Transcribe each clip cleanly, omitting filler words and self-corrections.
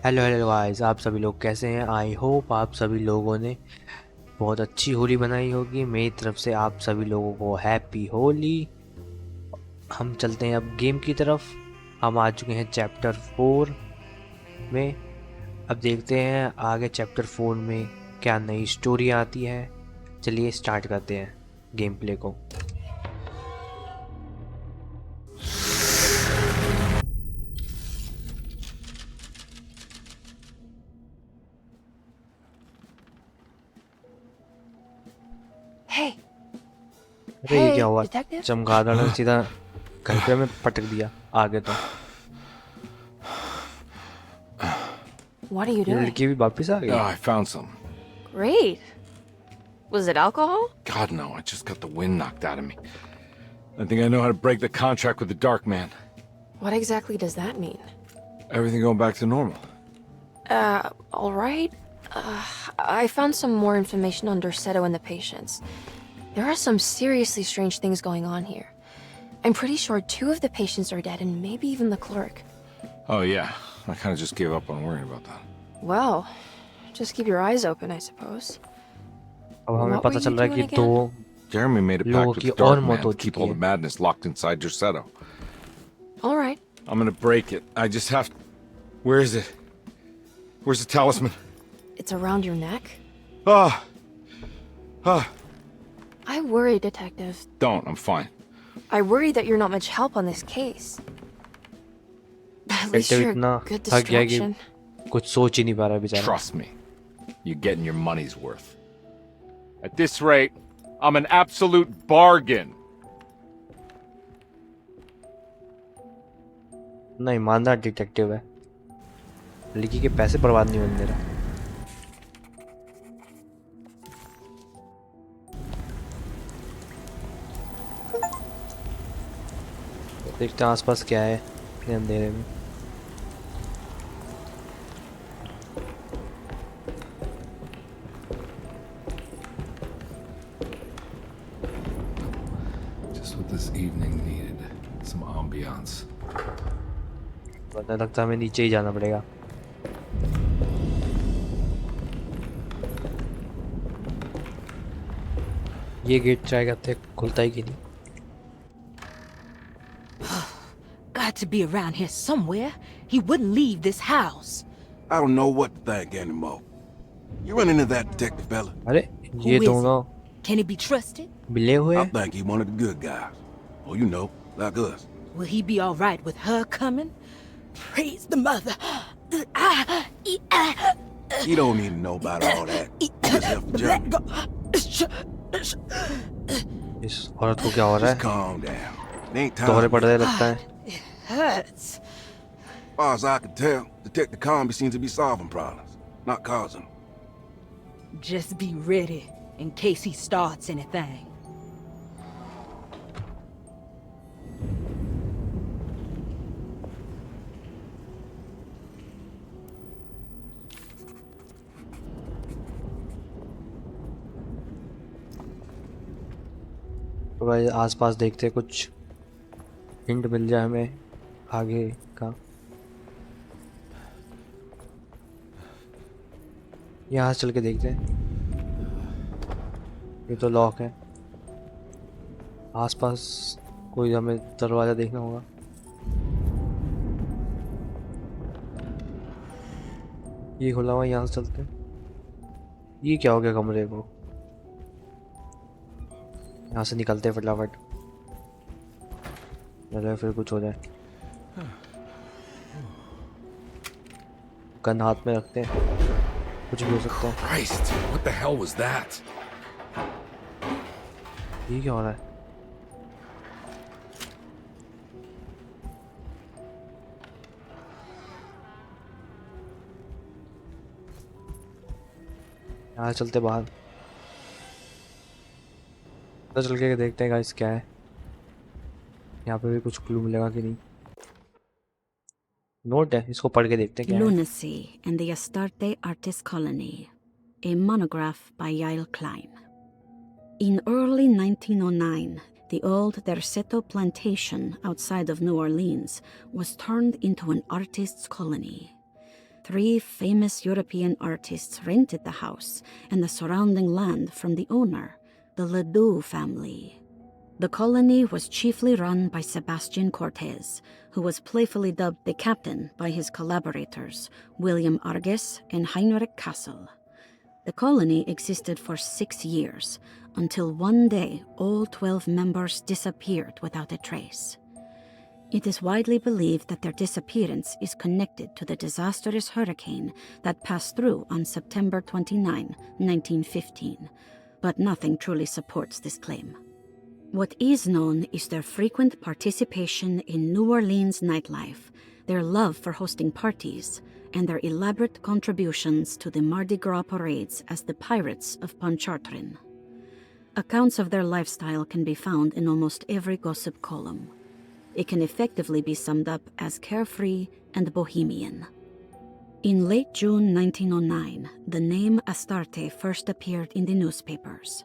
Hello hello guys, आप सभी लोग कैसे हैं? आई होप आप सभी लोगों ने बहुत अच्छी होली बनाई होगी। मेरी तरफ से आप सभी लोगों को हैप्पी होली। हम चलते हैं अब गेम की तरफ। हम आ चुके हैं चैप्टर 4 में। अब देखते हैं आगे चैप्टर 4 में क्या नई स्टोरी आती है। चलिए स्टार्ट करते हैं गेम प्ले को। Hey, अरे ये क्या hey, हुआ? detective? चमगादड़ ने सीधा घर पे में पटक दिया आगे तो। What are you ये doing? लड़की भी वापस आ Oh, गई। I found some. Great. Was it alcohol? God, no, I just got the wind knocked out of me. I think I know how to break the contract with the Dark Man. What exactly does that mean? Everything going back to normal. All right. I found some more information on Dorsetto and the patients. There are some seriously strange things going on here. I'm pretty sure 2 of the patients are dead and maybe even the clerk. Oh, yeah. I kind of just gave up on worrying about that. Well, just keep your eyes open, I suppose. अब हमें What were पता you चल रहा है doing कि दो again? Jeremy made a लोगों pact with की the और Dark मौत Man हो to keep चुकी all है। the madness locked inside Dorsetto. All right. I'm gonna break it. I just have... Where is it? Where's the talisman? It's around your neck. Ah! Ah! I worry, Detective. Don't, I'm fine. I worry that you're not much help on this case. At least detective you're इतना a good थक गया कि distraction. कुछ सोच ही नहीं पा रहा बेचारा। Trust me. You're getting your money's worth. At this rate, I'm an absolute bargain. ना ईमानदार डिटेक्टिव है। लड़की के पैसे बर्बाद नहीं होने दे रहा। देखते हैं आसपास क्या है इतने अंधेरे में। Just what this evening needed. Some ambiance. वरना लगता है हमें नीचे ही जाना पड़ेगा। ये गेट ट्राई करते हैं, खुलता ही कि नहीं। Got to be around here somewhere. He wouldn't leave this house. I don't know what to think anymore. You run into that detective fella? अरे Who ये is दोनों Can he be trusted? मिले हुए I हैं। think he one of the good guys. Oh, you know, like us. Will he be all right with her coming? Praise the mother. He don't need to know about all that. Just help Jeremy. इस औरत को क्या हो रहा Just है? calm down. It ain't दोहरे time. पड़ रहे yet. लगता है। It hurts. As far as I can tell, Detective Comby seems to be solving problems, not causing them. Just be ready in case he starts anything. तो भाई आसपास देखते हैं, कुछ हिंट मिल जाए हमें आगे का। यहाँ से चल के देखते हैं। ये तो लॉक है। आसपास कोई हमें दरवाजा देखना होगा। ये खुला हुआ है, यहाँ से चलते हैं। ये क्या हो गया कमरे को? यहाँ से निकलते हैं फटाफट, अरे फिर कुछ हो जाए। गन हाथ में रखते हैं, कुछ भी हो सकता है। Christ, what the hell was that? ये क्या हो रहा है? यहाँ से चलते बाहर, तो चल के देखते हैं गाइस क्या है। यहाँ पे भी कुछ क्लू मिलेगा कि नहीं। नोट है, इसको पढ़ के देखते हैं क्या है। Lunacy and the Astarte Artist Colony, a monograph by Yael Klein. In early 1909, the old Derceto plantation outside of New Orleans was turned into an artist's colony. 3 famous European artists rented the house and the surrounding land from the owner, the Ledoux family. The colony was chiefly run by Sebastian Cortez, who was playfully dubbed the captain by his collaborators, William Arges and Heinrich Kassel. The colony existed for 6 years, until one day all 12 members disappeared without a trace. It is widely believed that their disappearance is connected to the disastrous hurricane that passed through on September 29, 1915, but nothing truly supports this claim. What is known is their frequent participation in New Orleans nightlife, their love for hosting parties, and their elaborate contributions to the Mardi Gras parades as the Pirates of Pontchartrain. Accounts of their lifestyle can be found in almost every gossip column. It can effectively be summed up as carefree and bohemian. In late June 1909, the name Astarte first appeared in the newspapers.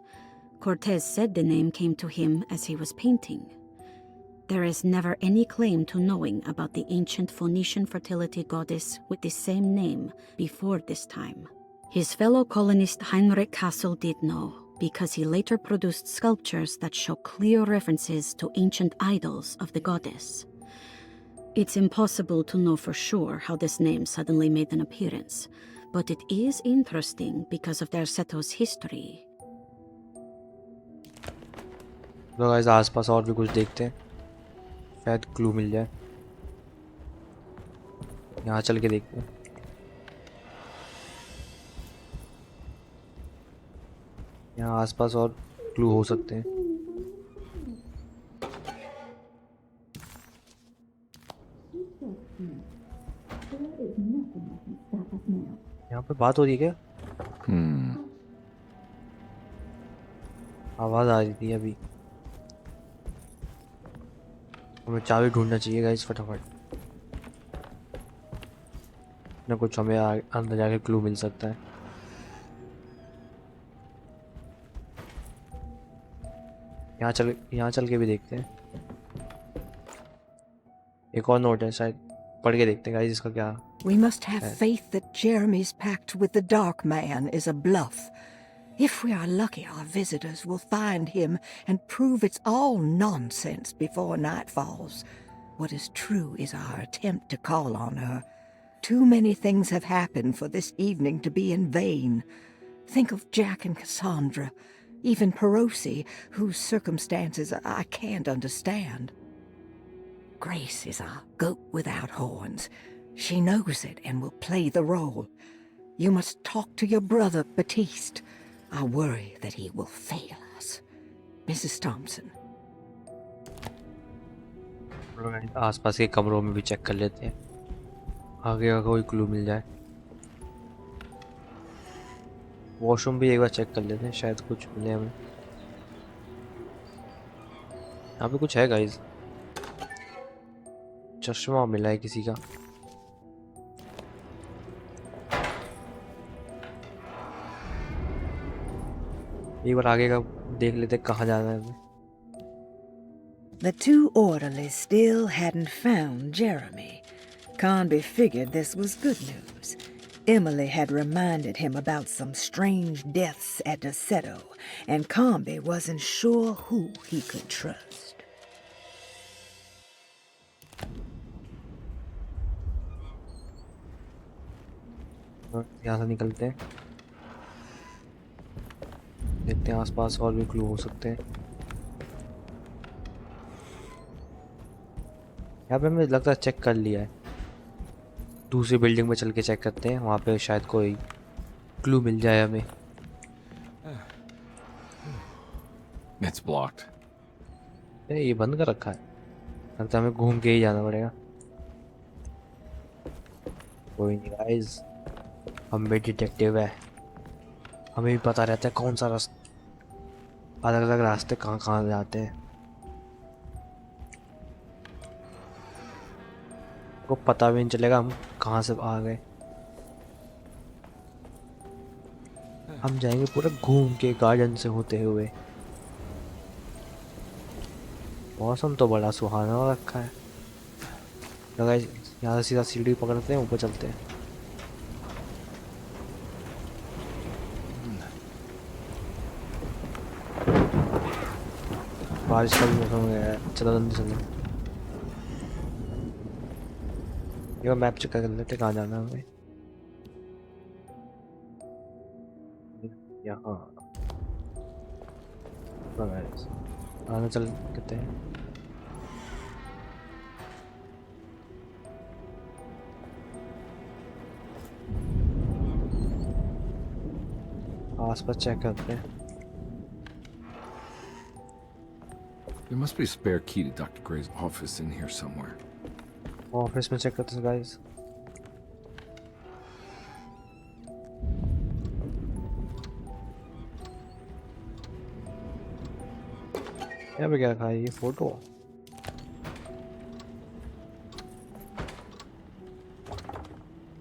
Cortez said the name came to him as he was painting. There is never any claim to knowing about the ancient Phoenician fertility goddess with the same name before this time. His fellow colonist Heinrich Kassel did know, because he later produced sculptures that show clear references to ancient idols of the goddess. It's impossible to know for sure how this name suddenly made an appearance, but it is interesting because of their Seto's history. तो guys आसपास और भी कुछ देखते हैं, शायद clue मिल जाए। यहाँ चल के देखते हैं। यहाँ आसपास और क्लू हो सकते हैं। यहाँ पे बात हो रही है क्या? आवाज आ रही थी अभी। हमें चाबी ढूंढना चाहिए गाइस फटाफट, ना कुछ हमें अंदर जाके क्लू मिल सकता है। यहाँ चल के भी देखते हैं। एक और नोट है, शायद पढ़ के देखते हैं गाइस इसका क्या। We must have faith that Jeremy's pact with the Dark Man is a bluff. If we are lucky, our visitors will find him and prove it's all nonsense before night falls. What is true is our attempt to call on her. Too many things have happened for this evening to be in vain. Think of Jack and Cassandra, even Perosi, whose circumstances I can't understand. Grace is a goat without horns. She knows it and will play the role. You must talk to your brother, Batiste. I worry that he will fail us. Mrs. Thompson. आसपास के कमरों में भी check कर लेते हैं, आगे का कोई क्लू मिल जाए। वॉशरूम भी एक बार चेक कर लेते हैं, शायद कुछ मिले हमें। यहाँ पे कुछ है गाइस, चश्मा मिला है किसी का। एक बार आगे का देख लेते कहाँ जाना है हमें। The two orderlies still hadn't found Jeremy. Conby figured this was good news. Emily had reminded him about some strange deaths at Deseto, and Conby wasn't sure who he could trust. यहाँ से निकलते हैं, देखते हैं आसपास और भी clue हो सकते हैं। यहाँ पे हमें लगता है चेक कर लिया है। दूसरी बिल्डिंग में चल के चेक करते हैं, वहाँ पे शायद कोई क्लू मिल जाए हमें। It's blocked. ये बंद कर रखा है, लगता है हमें घूम के ही जाना पड़ेगा। कोई नहीं गाइस, हम भी डिटेक्टिव है, हमें भी पता रहता है कौन सा रास्ता, अलग अलग रास्ते कहाँ कहाँ जाते हैं। को पता भी नहीं चलेगा हम कहाँ से आ गए। हम जाएंगे पूरा घूम के गार्डन से होते हुए। मौसम तो बड़ा सुहाना हो रखा है। लगा यहाँ से सीधा सीढ़ी पकड़ते हैं, ऊपर चलते हैं। बारिश का भी मौसम हो गया है, चलो जल्दी चलो। ये मैप चेक कर लेते कहाँ जाना है हमें। यहाँ आगे चल कहते हैं। आसपास चेक करते हैं। There must be a spare key to Dr. Gray's office in here somewhere. Office में चेक करते हैं गाइस। यहाँ पे क्या रखा है? ये फोटो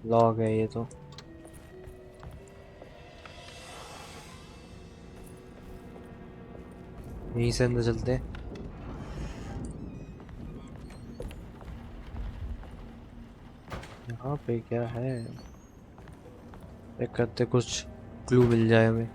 लॉग है ये तो। यहीं से अंदर चलते हैं। यहाँ पे क्या है? चेक करते कुछ क्लू मिल जाए हमें।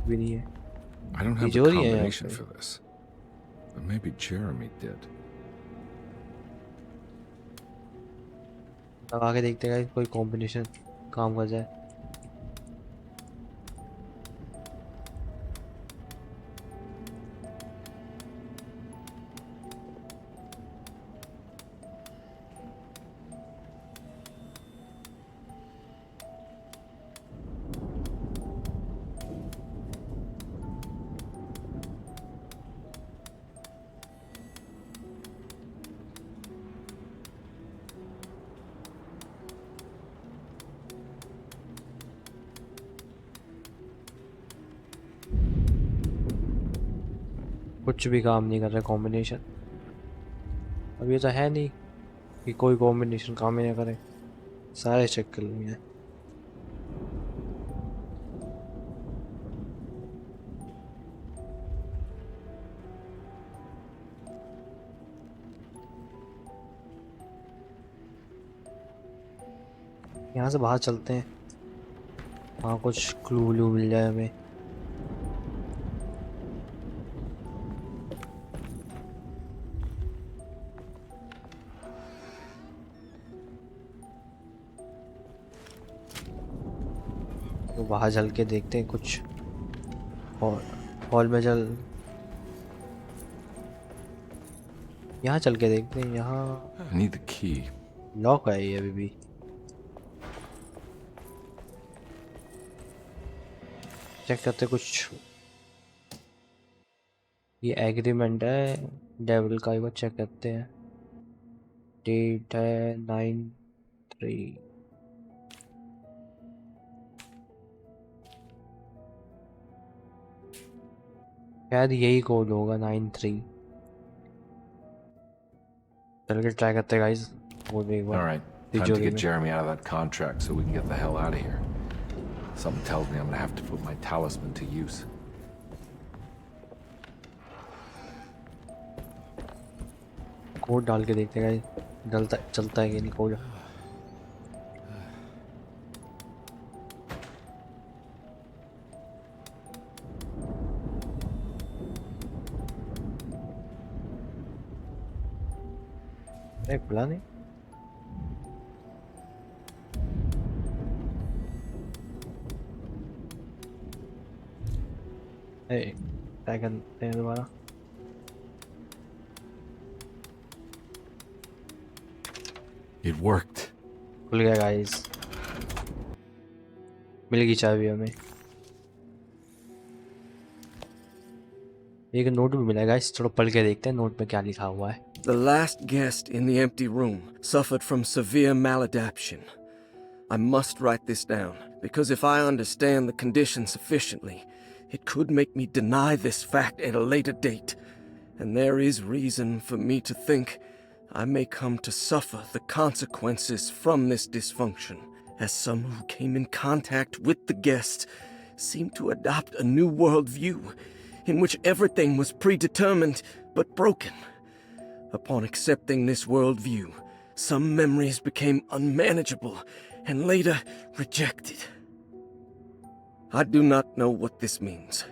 भी नहीं है। I don't have the तिजोरी है यहाँ combination पे। for this. But maybe Jeremy did. लगा के देखते हैं कोई कॉम्बिनेशन काम कर जाए। कुछ भी काम नहीं कर रहा कॉम्बिनेशन। अब ये तो है नहीं कि कोई कॉम्बिनेशन काम ही ना करे। सारे चेक कर लिए। यहाँ से बाहर चलते हैं, वहाँ कुछ क्लू व्लू मिल जाए हमें। तो बाहर चल के देखते हैं कुछ। हॉल में चल, यहाँ चल के देखते हैं। यहाँ I need the key. Lock है ये अभी भी। चेक करते कुछ। ये एग्रीमेंट है डेविल का, एक बार चेक करते हैं। डेट है 9/3। शायद यही कोड होगा 9/3। चल के ट्राई करते गाइस। वो भी एक All bar right, time to तिजोरी get में। Jeremy out of that contract so we can get the hell out of here. Something tells me I'm gonna have to put my talisman to use. Code डाल के देखते हैं guys, डलता चलता है कि नहीं कोड। एक खुला नहीं। ट्राई करते हैं दोबारा। It worked. खुल गया गाइस, मिल गई चाबी हमें। एक नोट भी मिला है गाइस, चलो पढ़ के देखते हैं नोट में क्या लिखा हुआ है। The last guest in the empty room suffered from severe maladaption. I must write this down, because if I understand the condition sufficiently, it could make me deny this fact at a later date. And there is reason for me to think I may come to suffer the consequences from this dysfunction, as some who came in contact with the guest seem to adopt a new worldview in which everything was predetermined but broken. Upon accepting this worldview, Some memories became unmanageable and later rejected. I do not know what this means.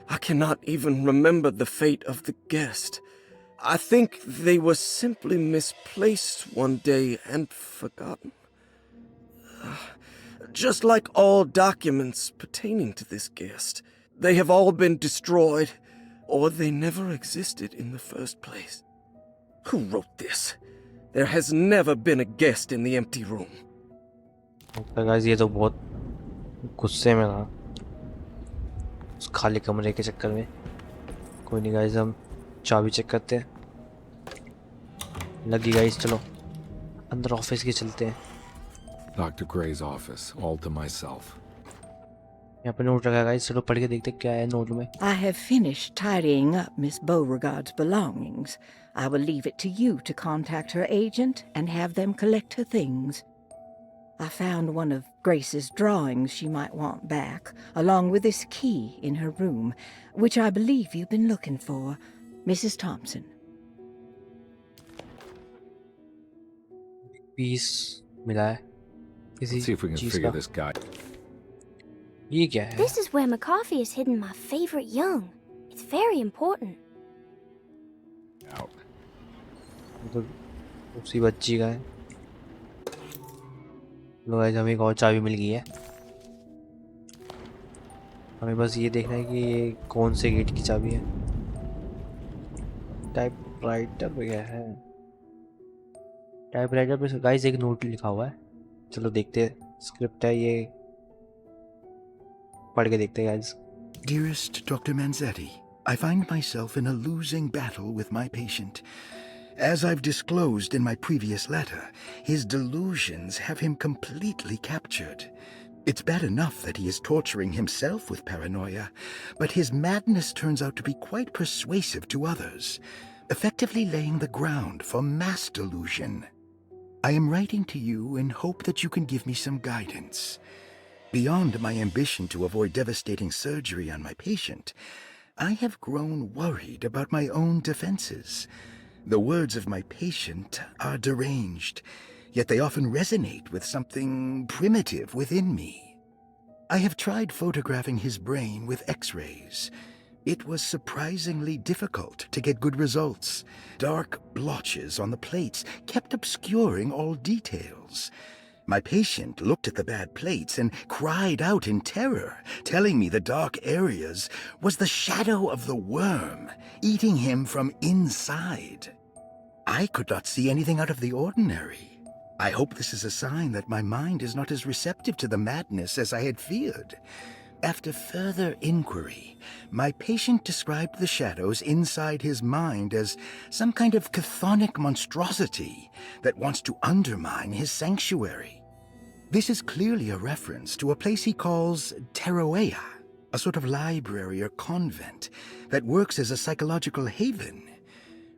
I cannot even remember the fate of the guest. I think they were simply misplaced one day and forgotten. Just like all documents pertaining to this guest, they have all been destroyed, or they never existed in the first place. Who wrote this? There has never been a guest in the empty room. तो guys ये तो बहुत गुस्से में था उस खाली कमरे के चक्कर में। कोई नहीं गाइस, हम चाबी चेक करते हैं। लगी गाइस, चलो अंदर ऑफिस के चलते हैं। Dr. Gray's office, all to myself. यहाँ पे नोट रखा है गाइस, चलो पढ़ के देखते हैं क्या है नोट में। I have finished tidying up Miss Beauregard's belongings. I will leave it to you to contact her agent and have them collect her things. I found one of Grace's drawings she might want back, along with this key in her room, which I believe you've been looking for, Mrs. Thompson. Piece मिला है किसी Let's see if we can चीज figure का। this guy. ये क्या है? This is where McCoffey has hidden my favorite young. It's very important. Out. ये तो उसी बच्ची का है। लो गाइस, हमें एक और चाबी मिल गई है। हमें बस ये देखना है कि ये कौन से गेट की चाबी है। टाइपराइटर पे क्या है? टाइपराइटर पे गाइस एक नोट लिखा हुआ है, चलो देखते हैं। स्क्रिप्ट है ये, पढ़ के देखते हैं guys. Dearest Dr. Manzetti, I find myself in a losing battle with my patient. As I've disclosed in my previous letter, his delusions have him completely captured. It's bad enough that he is torturing himself with paranoia, but his madness turns out to be quite persuasive to others, effectively laying the ground for mass delusion. I am writing to you in hope that you can give me some guidance. Beyond my ambition to avoid devastating surgery on my patient, I have grown worried about my own defenses. The words of my patient are deranged, yet they often resonate with something primitive within me. I have tried photographing his brain with X-rays. It was surprisingly difficult to get good results. Dark blotches on the plates kept obscuring all details. My patient looked at the bad plates and cried out in terror, telling me the dark areas was the shadow of the worm, eating him from inside. I could not see anything out of the ordinary. I hope this is a sign that my mind is not as receptive to the madness as I had feared. After further inquiry, my patient described the shadows inside his mind as some kind of chthonic monstrosity that wants to undermine his sanctuary. This is clearly a reference to a place he calls Teroea, a sort of library or convent that works as a psychological haven.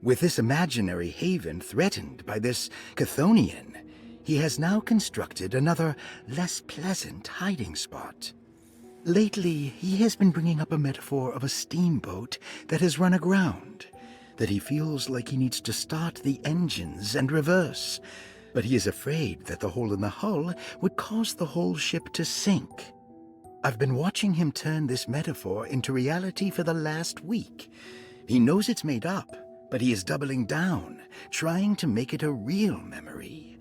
With this imaginary haven threatened by this Chthonian, he has now constructed another, less pleasant hiding spot. Lately, he has been bringing up a metaphor of a steamboat that has run aground, that he feels like he needs to start the engines and reverse, but he is afraid that the hole in the hull would cause the whole ship to sink. I've been watching him turn this metaphor into reality for the last week. He knows it's made up, but he is doubling down, trying to make it a real memory.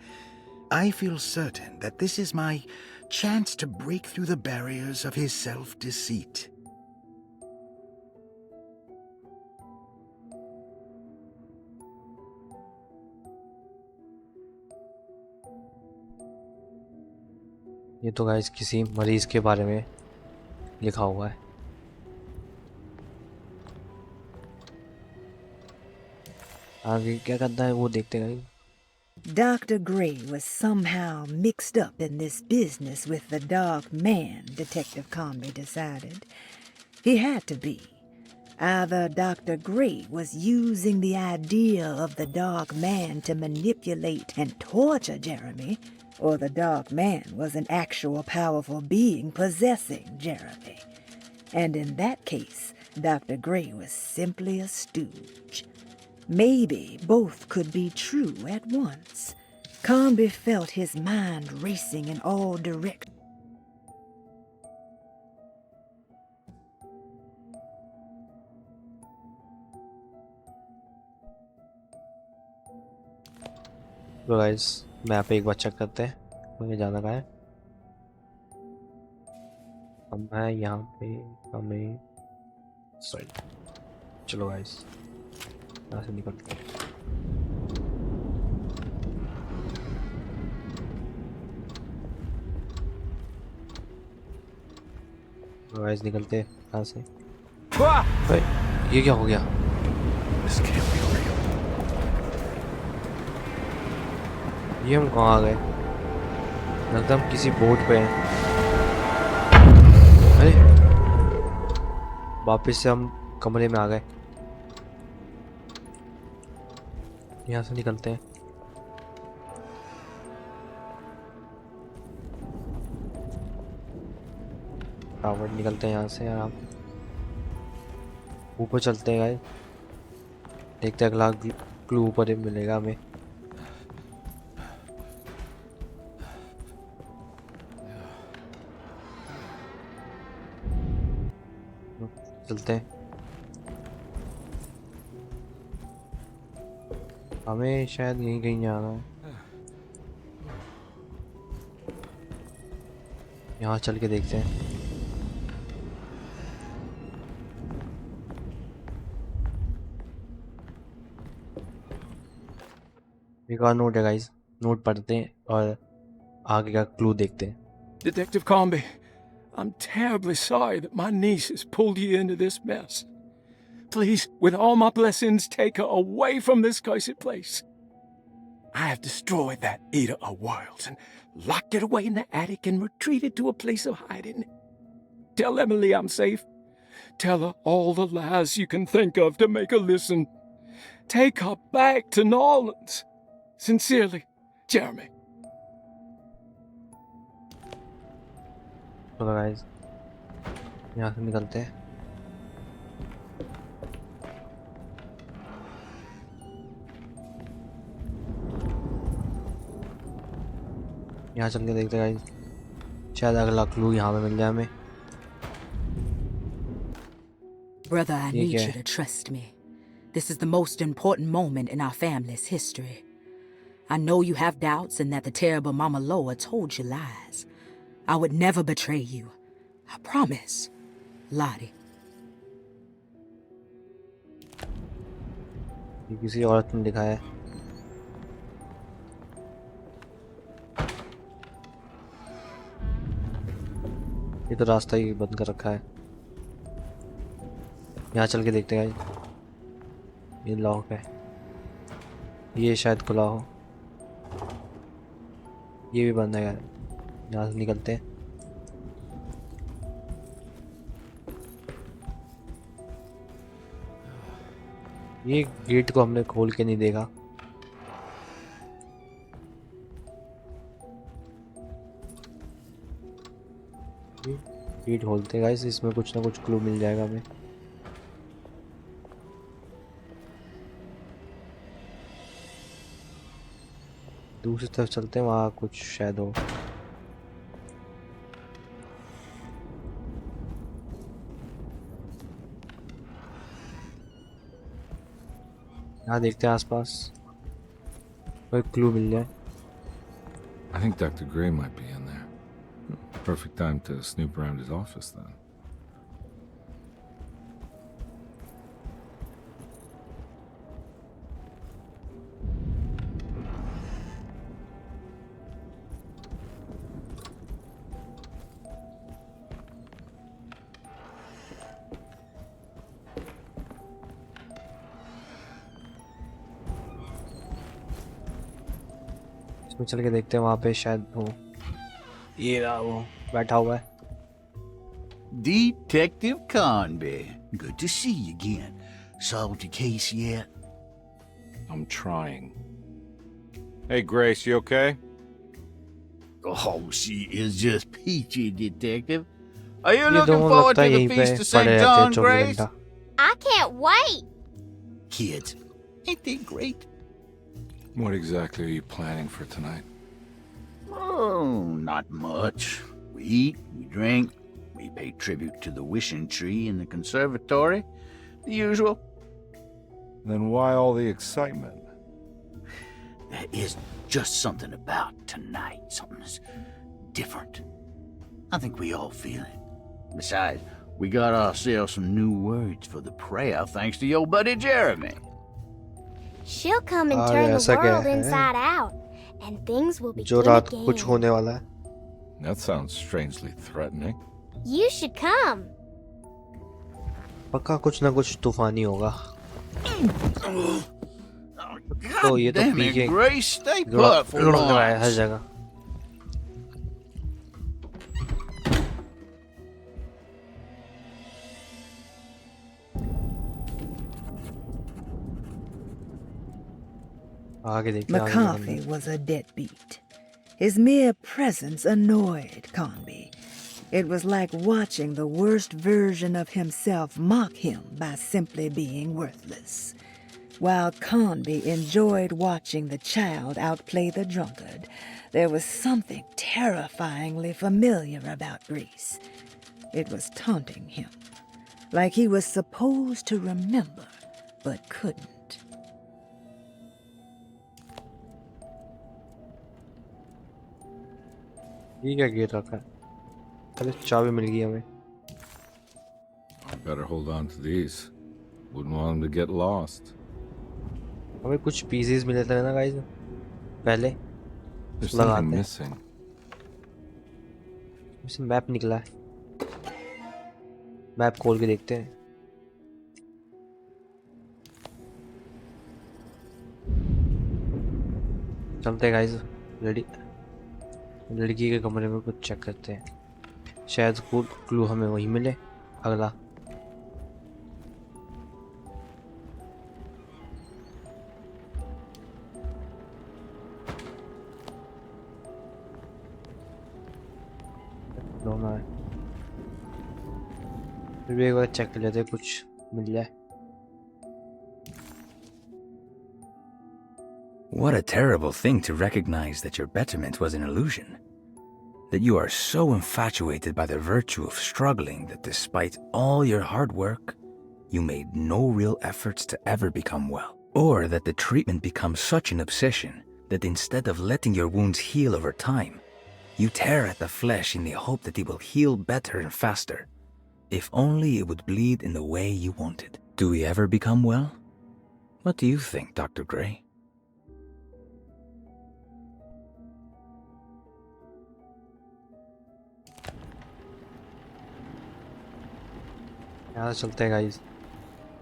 I feel certain that this is my chance to break through the barriers of his self-deceit. ये तो guys किसी मरीज के बारे में लिखा हुआ है। आगे क्या करता है वो देखते guys. Dr. Gray was somehow mixed up in this business with the Dark Man, Detective Conway decided. He had to be. Either Dr. Gray was using the idea of the Dark Man to manipulate and torture Jeremy, or the Dark Man was an actual powerful being possessing Jeremy. And in that case, Dr. Gray was simply a stooge. Maybe both could be true at once. Conby felt his mind racing in all directions. तो guys मैं यहाँ पे एक बार check करते हैं मुझे जाना कहाँ है। हम है यहाँ पे, हमें सॉरी, चलो गाइस यहाँ से निकलते हैं। तो गाइस निकलते हैं यहाँ से। भाई ये क्या हो गया? This can't be real. ये हम कहाँ आ गए? लगता हम किसी बोट पे हैं। अरे वापस से हम कमरे में आ गए। यहाँ से निकलते हैं। टावर निकलते हैं यहाँ से आराम। ऊपर चलते हैं गाइस, देखते हैं अगला क्लू ऊपर ही मिलेगा हमें। चलते हैं, हमें शायद यहीं कहीं जाना है। यहाँ चल के देखते हैं। एक और नोट है गाइस, नोट पढ़ते हैं और आगे का क्लू देखते हैं। Detective Conby, I'm terribly sorry that my niece has pulled you into this mess. Please, with all my blessings, take her away from this cursed place. I have destroyed that Eater of Worlds and locked it away in the attic and retreated to a place of hiding. Tell Emily I'm safe. Tell her all the lies you can think of to make her listen. Take her back to New Orleans. Sincerely, Jeremy. चलो guys यहाँ से निकलते हैं। यहाँ चल के देखते हैं गाइस, शायद अगला क्लू यहाँ पे मिल जाए हमें। Brother, I need है। you to trust me. This is the most important moment in our family's history. I know you have doubts and that the terrible Mama Loa told you lies. I would never betray you. I promise. Lottie. ये किसी औरत ने दिखाया है। ये तो रास्ता ही बंद कर रखा है। यहाँ चल के देखते हैं। ये लॉक है, ये शायद खुला हो। ये भी बंद है यार। यहाँ से निकलते हैं। ये गेट को हमने खोल के नहीं देखा। गेट खोलते गाइस, इसमें कुछ ना कुछ क्लू मिल जाएगा हमें। दूसरी तरफ चलते हैं, वहाँ कुछ शायद हो। यहाँ देखते हैं आसपास कोई क्लू मिल जाए। I think Dr. Gray might be in there. Perfect time to snoop around his office then. इसमें चल के देखते हैं, वहाँ पे शायद हो। ये रहा वो बैठा हुआ है। Detective Conby, good to see you again. Solved your case yet? I'm trying. Hey, Grace, you okay? Oh, she is just peachy, Detective. Are you ये looking दोनों forward लगता to है the यहीं पे Feast of पड़े St. रहते हैं John, 24 Grace? घंटा। I can't wait. Kids, ain't they great? What exactly are you planning for tonight? Oh, not much. We eat, we drink, we pay tribute to the wishing tree in the conservatory. The usual. Then why all the excitement? There is just something about tonight. Something's different. I think we all feel it. Besides, we got ourselves some new words for the prayer thanks to your buddy Jeremy. She'll come and अरे turn the ऐसा क्या world है inside out, and things will जो begin रात को कुछ again. होने वाला है? That sounds strangely threatening. You should come. पक्का कुछ ना कुछ तूफानी होगा। तो ये तो Damn पी it, के Grace, stay put for लुढ़क रहा है हर once. जगह। आगे देखते हैं आगे McCarthy was a deadbeat. His mere presence annoyed Conby. It was like watching the worst version of himself mock him by simply being worthless. While Conby enjoyed watching the child outplay the drunkard, there was something terrifyingly familiar about Grease. It was taunting him, like he was supposed to remember, but couldn't. ये क्या गिर रखा है? अरे चाबी मिल गई हमें। I better hold on to these. Wouldn't want them to get lost. हमें कुछ पीसेस मिले थे ना गाइस पहले There's लगाते something हैं। missing. इसमें मैप निकला है। मैप खोल के देखते हैं। चलते हैं गाइस रेडी लड़की के कमरे में कुछ चेक करते हैं शायद क्लू हमें वही मिले अगला दोनों है फिर भी एक बार चेक कर लेते हैं कुछ मिल जाए What a terrible thing to recognize that your betterment was an illusion. That you are so infatuated by the virtue of struggling that despite all your hard work, you made no real efforts to ever become well. Or that the treatment becomes such an obsession that instead of letting your wounds heal over time, you tear at the flesh in the hope that it will heal better and faster. If only it would bleed in the way you wanted. Do we ever become well? What do you think, Dr. Gray? यहाँ से चलते हैं guys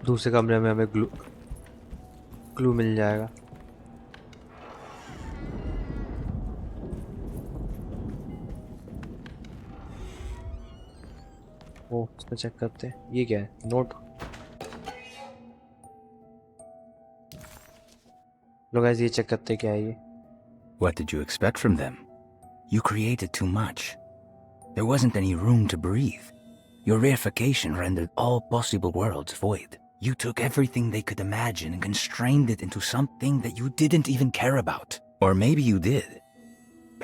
दूसरे कमरे में हमें clue मिल जाएगा ओ इसमें चेक करते हैं ये क्या है नोट लो गाइस ये चेक करते हैं क्या है ये What did you expect from them? You created too much. There wasn't any room to breathe. Your reification rendered all possible worlds void. You took everything they could imagine and constrained it into something that you didn't even care about. Or maybe you did.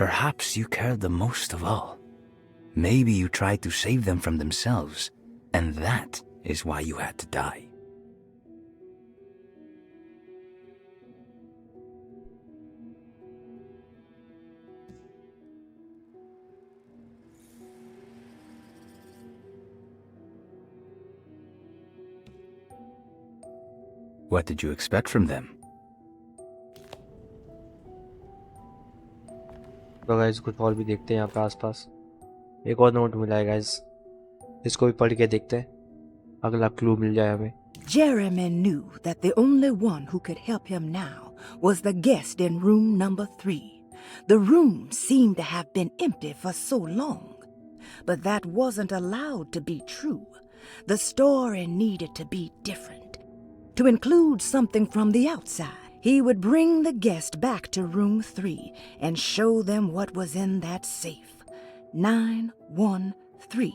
Perhaps you cared the most of all. Maybe you tried to save them from themselves, and that is why you had to die. What did you expect from them? तो guys कुछ और भी देखते हैं यहाँ पे आसपास एक और नोट मिला है गाइस इसको भी पढ़ के देखते हैं अगला क्लू मिल जाए हमें Jeremy knew that the only one who could help him now was the guest in room number 3. The room seemed to have been empty for so long. But that wasn't allowed to be true. The story needed to be different. To include something from the outside, he would bring the guest back to room 3 and show them what was in that safe. 913.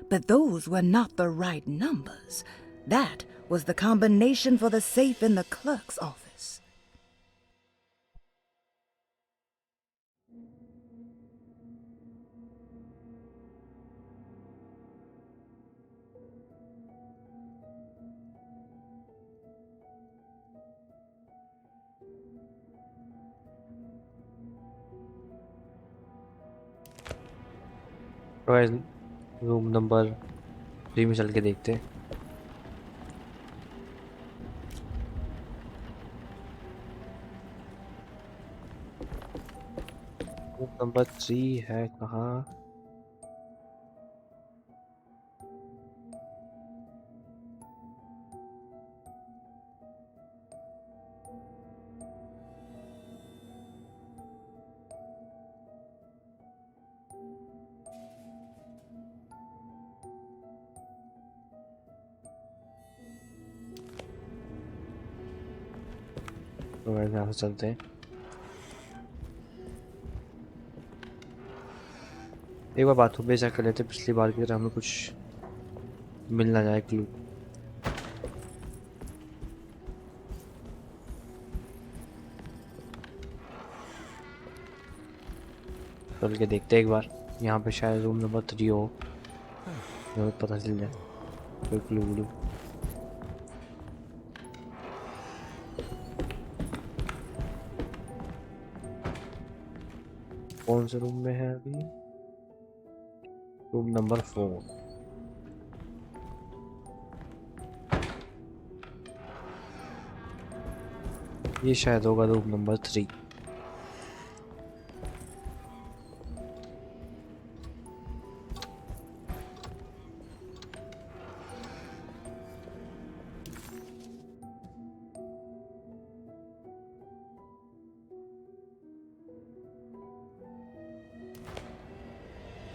But those were not the right numbers. That was the combination for the safe in the clerk's office. तो guys room number 3 में चल के देखते हैं। Room number 3 है कहाँ? तो guys यहाँ से चलते हैं। एक बार बाथरूम पे चेक कर लेते हैं, पिछली बार की तरह हमें कुछ मिल ना जाए क्लू। चल के देखते हैं एक बार। यहाँ पे शायद रूम नंबर 3 हो, हमें पता चल जाए कोई क्लू व्लू। कौन से रूम में है अभी? Room number 4। ये शायद होगा रूम नंबर 3।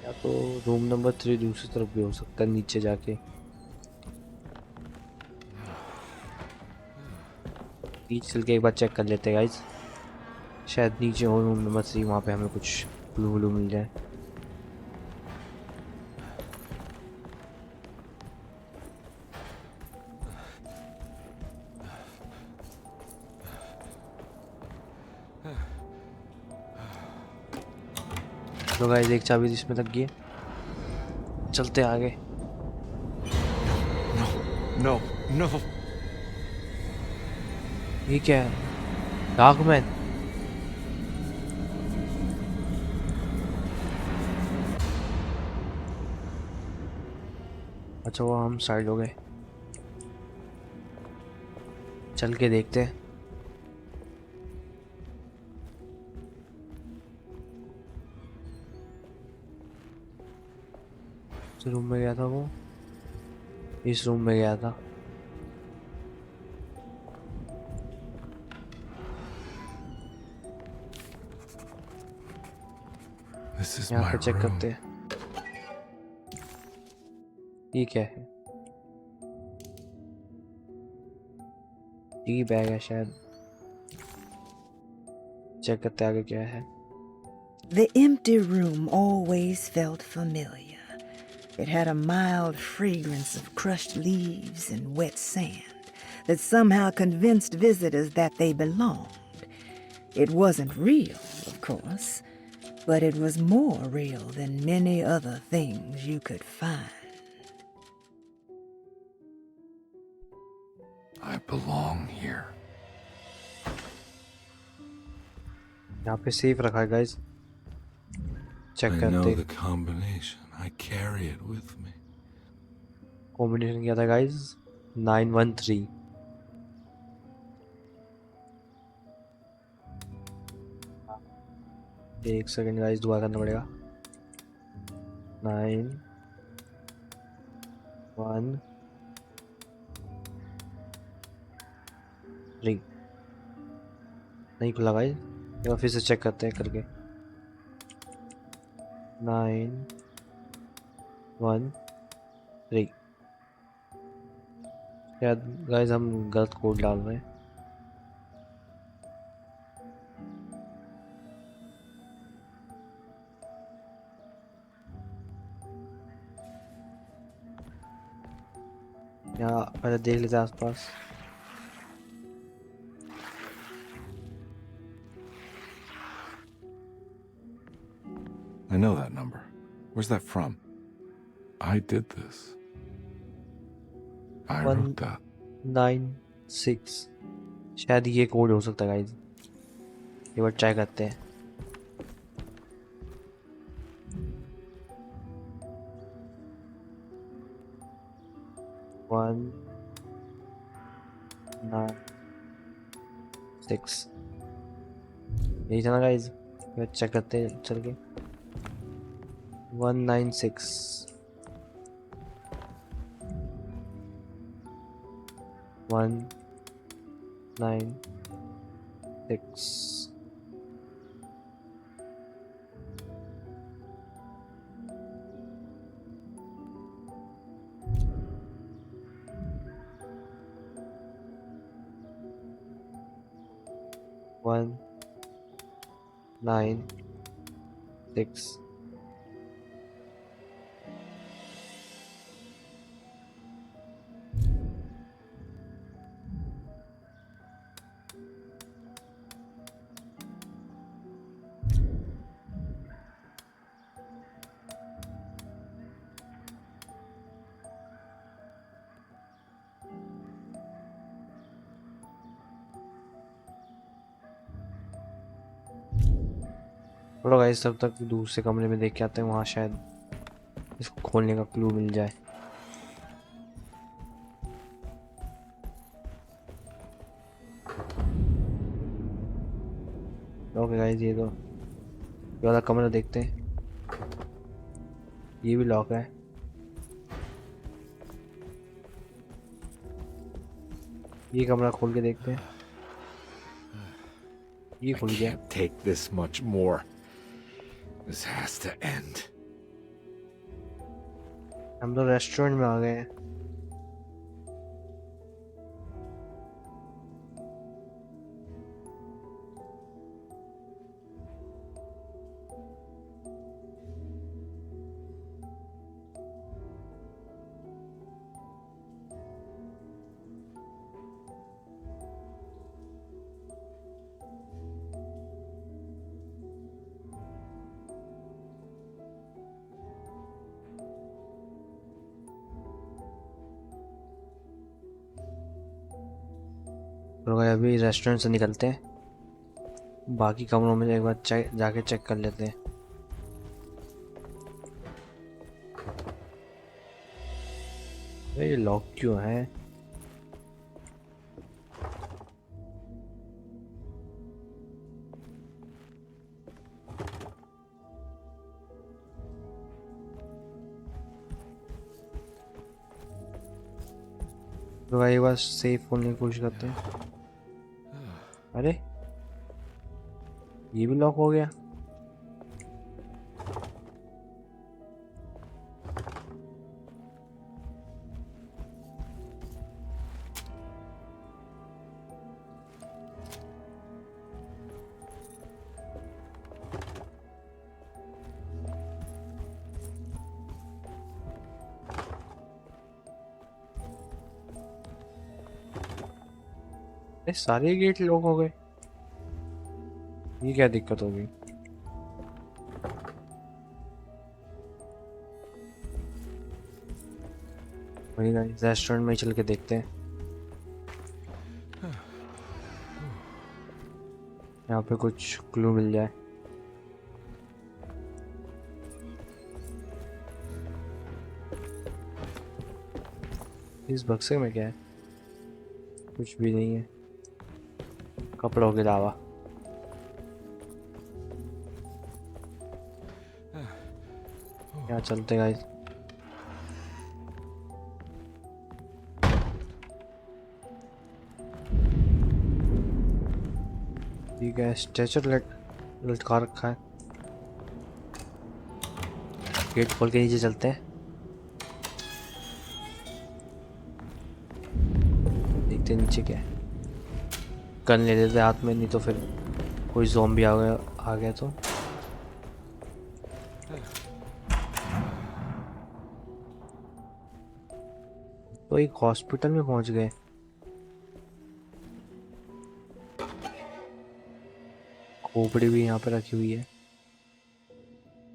या तो रूम नंबर 3 दूसरी तरफ भी हो सकता है, नीचे जाके। नीचे चल के एक बार चेक कर लेते हैं गाइस, शायद नीचे हो रूम नंबर 3, वहाँ पे हमें कुछ क्लू व्लू मिल जाए। तो गाइस एक चाबी इसमें लग गई है, चलते आगे। No, no. ये क्या है? डॉगमैन। अच्छा वो हम साइड हो गए, चल के देखते हैं। इस रूम में गया था वो, इस रूम में गया था। यहाँ पे चेक करते हैं। ये क्या है? टी बैग है शायद, चेक करते आगे क्या है। The empty room always felt familiar. It had a mild fragrance of crushed leaves and wet sand that somehow convinced visitors that they belonged. It wasn't real, of course, but it was more real than many other things you could find. I belong here. यहाँ पे safe रखा है guys, check I करते know हैं। the combination. I carry it with me. Combination क्या था guys? 913। एक second guys, दुआ करना पड़ेगा। 9 1 3 नहीं खुला गाइस, एक बार फिर से चेक करते हैं करके। 9 1 3। शायद गाइस हम गलत कोड डाल रहे हैं। यहाँ पहले देख लेते हैं आसपास। I know that number. Where's that from? I did this. I wrote that. 196, शायद ये कोड हो सकता है गाइस, एक बार ट्राई करते हैं। 1 9 6 यही था ना गाइस, चेक करते हैं चल के। 196 196 196 चलो गाइस, तब तक दूसरे कमरे में देख के आते हैं, वहाँ शायद इसको खोलने का क्लू मिल जाए। ओके गाइस, ये वाला कमरा देखते हैं। ये भी लॉक है। ये कमरा खोल के देखते हैं। ये खुल गया। Can't take this much more. This has to end. हम तो रेस्टोरेंट में आ गए हैं। तो भाई अभी रेस्टोरेंट से निकलते हैं, बाकी कमरों में एक बार जाके चेक कर लेते हैं। ये लॉक क्यों है? तो भाई बस सेफ खोलने की कोशिश करते हैं। अरे ये भी लॉक हो गया। सारे गेट लॉक हो गए, ये क्या दिक्कत होगी? वही गाइस, रेस्टोरेंट में ही चल के देखते हैं। यहाँ पे कुछ क्लू मिल जाए। इस बक्से में क्या है? कुछ भी नहीं है कपड़ों के अलावा। यहाँ चलते गाइस। ठीक है, स्ट्रेचर लटका रखा है। गेट खोल के नीचे चलते हैं, देखते हैं नीचे क्या है। गन ले लेते हाथ में, नहीं तो फिर कोई ज़ॉम्बी आ गया तो। एक हॉस्पिटल में पहुंच गए। खोपड़ी भी यहाँ पे रखी हुई है,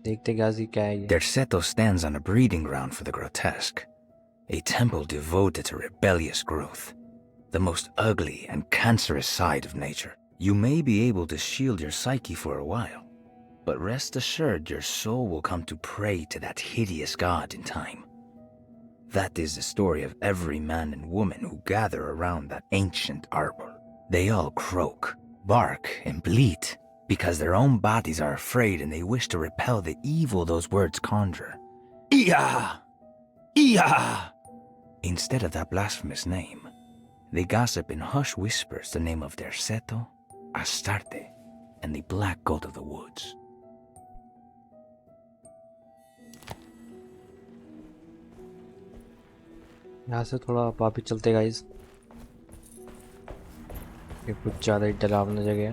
देखते क्या है ये। Derceto stands on a breeding ground for the grotesque, a temple devoted to rebellious growth, the most ugly and cancerous side of nature. You may be able to shield your psyche for a while, but rest assured your soul will come to pray to that hideous god in time. That is the story of every man and woman who gather around that ancient arbor. They all croak, bark, and bleat because their own bodies are afraid and they wish to repel the evil those words conjure. Ia! Ia! Instead of that blasphemous name, they gossip in hushed whispers the name of their Seto, Astarte, and the black goat of the woods. यहाँ से थोड़ा वापस चलते guys, ये कुछ ज़्यादा ही डरावना जगह है।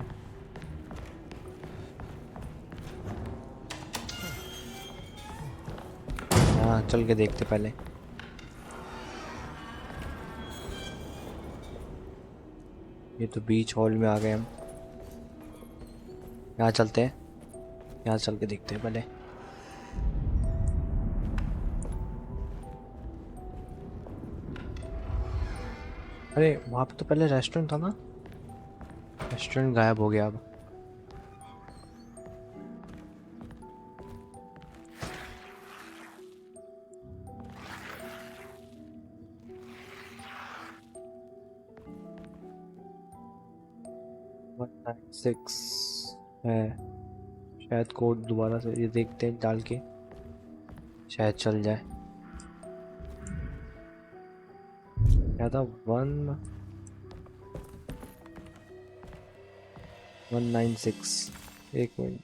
हाँ चल के देखते पहले। ये तो बीच हॉल में आ गए हम। यहाँ चलते हैं, यहाँ चल के देखते हैं पहले। अरे वहाँ पे तो पहले रेस्टोरेंट था ना, रेस्टोरेंट गायब हो गया अब। सिक्स है शायद, कोड दोबारा से ये देखते हैं डाल के, शायद चल जाए। क्या था 196, एक minute.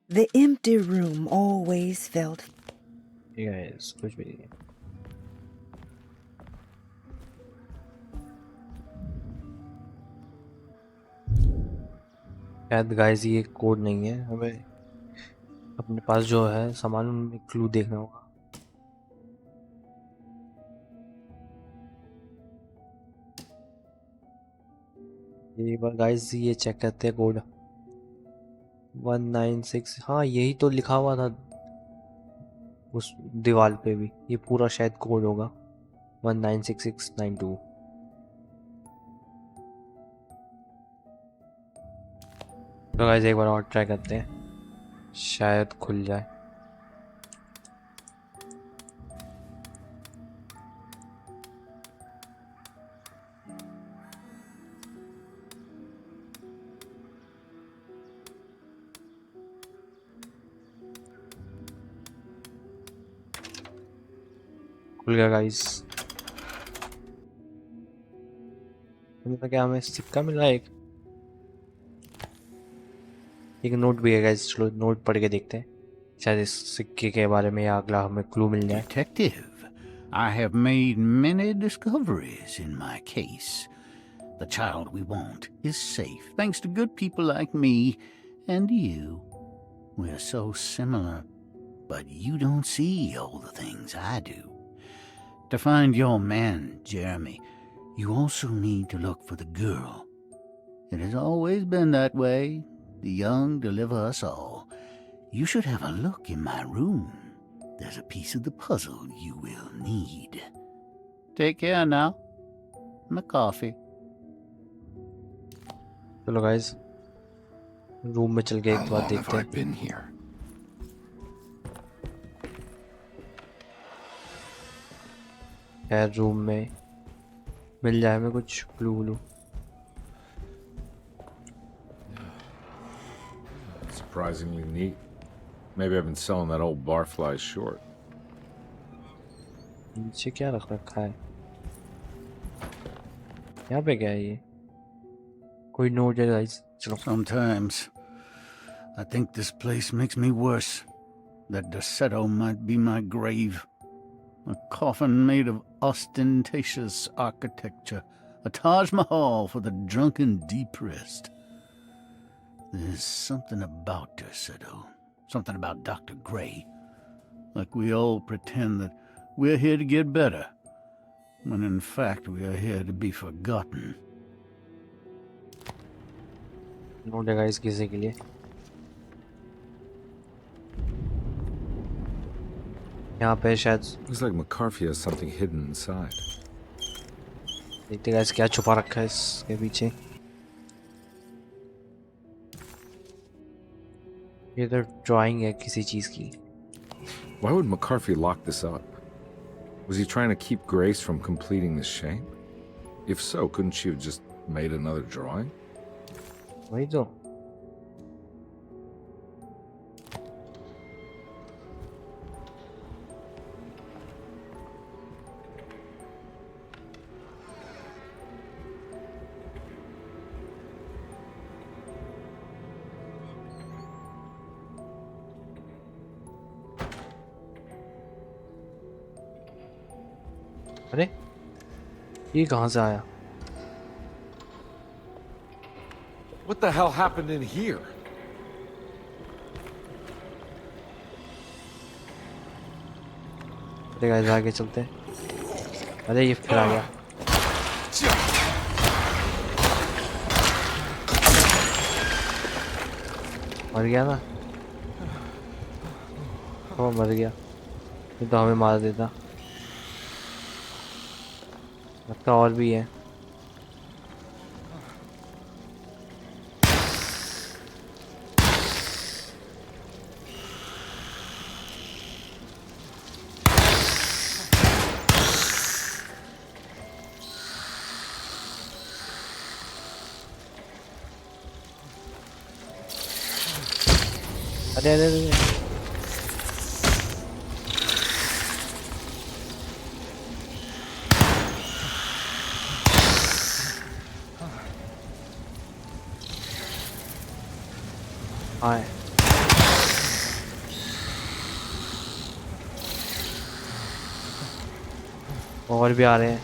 The empty room always felt... Yes, कुछ भी नहीं है। शायद गाइस ये कोड नहीं है, हमें अपने पास जो है सामान में क्लू देखना होगा। एक बार गाइस ये चेक करते हैं कोड 196। हाँ यही तो लिखा हुआ था उस दीवार पे भी, ये पूरा शायद कोड होगा 196692। तो गाइस एक बार और ट्राई करते हैं, शायद खुल जाए। खुल गया गाइस। मतलब क्या हमें सिक्का मिला एक नोट भी है गाइस, चलो नोट पढ़ के देखते हैं, शायद इस सिक्के के बारे में या अगला हमें क्लू मिल जाए। Detective, I have made many discoveries in my case. The child we want is safe, thanks to good people like me and you. We're so similar, but you don't see all the things I do. To find your man, Jeremy, you also need to look for the girl. It has always been that way. The young deliver us all. You should have a look in my room. There's a piece of the puzzle you will need. Take care now. My coffee. चलो guys room में चल के एक बार देखते हैं। been here? यार room में मिल जाए हमें कुछ clue व्लू। Surprisingly neat. Maybe I've been selling that old barfly short. नीचे क्या रख रखा है? यहाँ पे क्या है ये? कोई नोट है गाइस, चलो। Sometimes I think this place makes me worse. That Dorsetto might be my grave. A coffin made of ostentatious architecture. A Taj Mahal for the drunken depressed. There's something about Dorsetto. Something about Dr. Gray. Like we all pretend that we're here to get better. When in fact we are here to be forgotten. Note है guys किसी के लिए। यहाँ पे शायद Looks like McCarthy has something hidden inside. देखते guys क्या छुपा रखा है इसके पीछे। ये तो ड्राइंग है किसी चीज की। Why would McCarthy lock this up? Was he trying to keep Grace from completing the shape? If so, couldn't she have just made another drawing? वही तो। अरे ये कहाँ से आया? What the hell happened in here? अरे guys आगे चलते हैं। अरे ये फिर आ गया। मर गया ना? वो मर गया। ये तो हमें मार देता। लगता और भी है। अरे अरे अरे आए। और भी आ रहे हैं।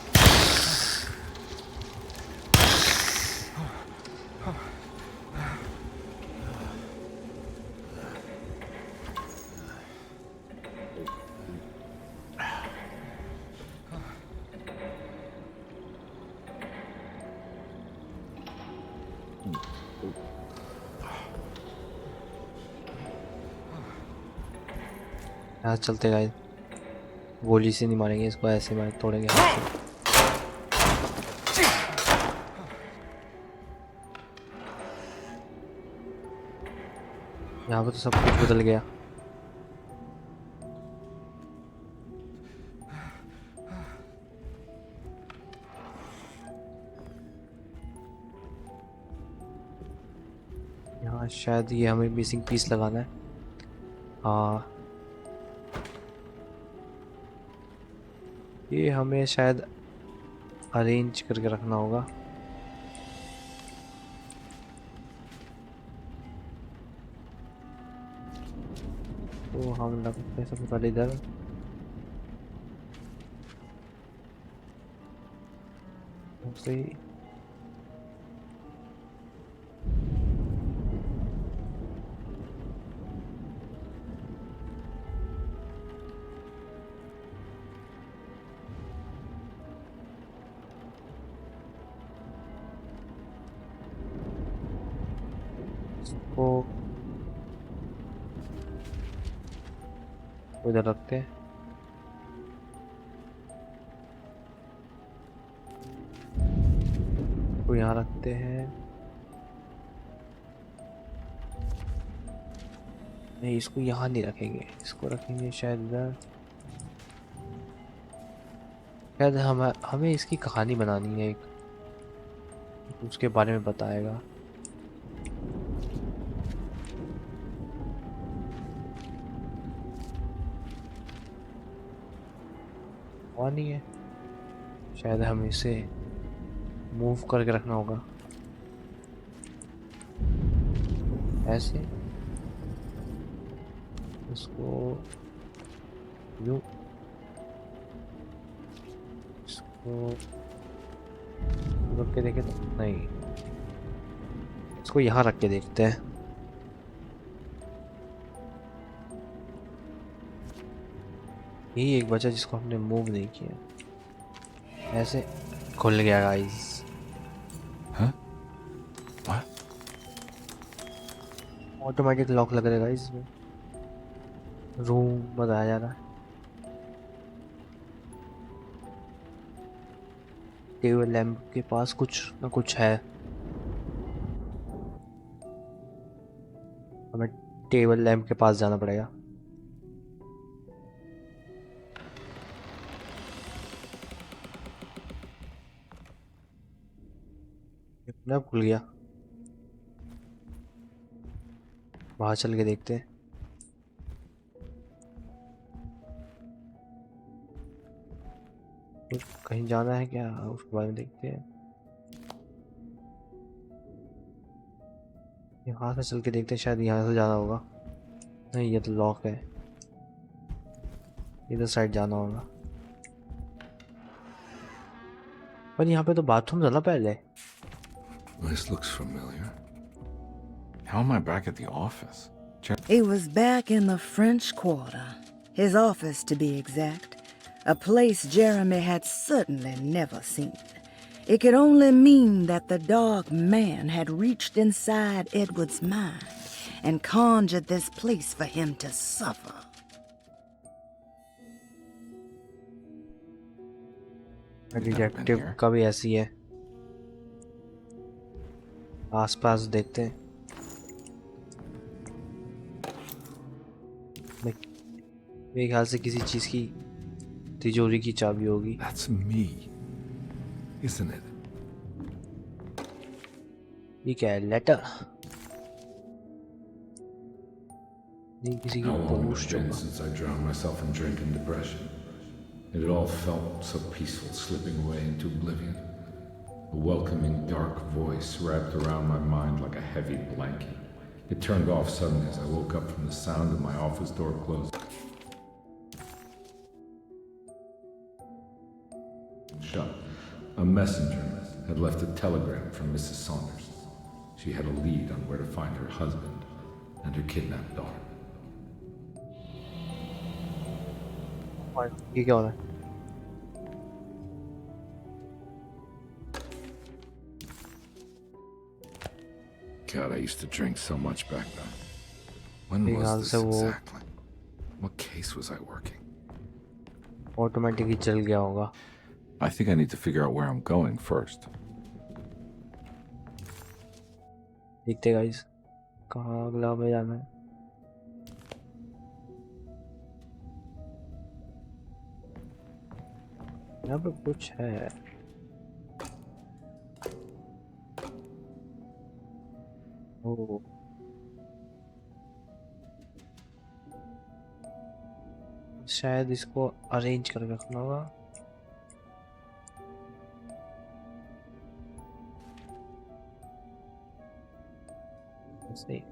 यहाँ चलते गाइस। गोली से नहीं मारेंगे इसको, ऐसे मार तोड़ेंगे हाथ से। यहाँ पे तो सब कुछ बदल गया। यहाँ शायद ये हमें मिसिंग पीस लगाना है। हाँ ये हमें शायद अरेंज करके रखना होगा। तो हम लगते हैं सबसे पहले इधर। सही। इसको इधर रखते हैं। तो यहाँ रखते हैं। नहीं इसको यहाँ नहीं रखेंगे, इसको रखेंगे शायद इधर। शायद हमें इसकी कहानी बनानी है एक, उसके बारे में बताएगा। और नहीं है शायद हमें इसे मूव करके रखना होगा ऐसे। इसको यूं, इसको रख के देखे तो नहीं, इसको यहाँ रख के देखते हैं। यही एक बचा जिसको हमने मूव नहीं किया। ऐसे खुल गया गाइस। ऑटोमेटिक लॉक लग रहेगा इसमें। रूम बताया जा रहा है। टेबल लैंप के पास कुछ ना कुछ है। हमें टेबल लैंप के पास जाना पड़ेगा। ना खुल गया। बाहर चल के देखते हैं। कहीं जाना है क्या, उसके बारे में देखते हैं। यहाँ से चल के देखते हैं, शायद यहाँ से जाना होगा। नहीं, ये तो लॉक है, इधर साइड जाना होगा। पर यहाँ पे तो बाथरूम था ना पहले। This looks familiar. How am I back at the office? He was back in the French Quarter, his office to be exact, a place Jeremy had certainly never seen. It could only mean that the dark man had reached inside Edward's mind and conjured this place for him to suffer. Detective का भी ऐसी है। आसपास देखते हैं। मेरे ख्याल से किसी चीज की तिजोरी की चाबी होगी। That's me, isn't it? ये क्या है, लेटर? ये किसी की How long has post it been होगा। since I drowned myself in drink and depression? It had all felt so peaceful, slipping away into oblivion. A welcoming, dark voice wrapped around my mind like a heavy blanket. It turned off suddenly as I woke up from the sound of my office door closing. Shut. A messenger had left a telegram from Mrs. Saunders. She had a lead on where to find her husband and her kidnapped daughter. ये क्या हो रहा है? God, I used to drink so much back then. When मेरे was ख्याल this से वो exactly? What case was I working? Automatically चल गया होगा। I think I need to figure out where I'm going first. देखते गाइस, कहाँ अगला में जाना है। यहाँ पे कुछ है। ओह, शायद इसको अरेंज करके रखना होगा। ऐसे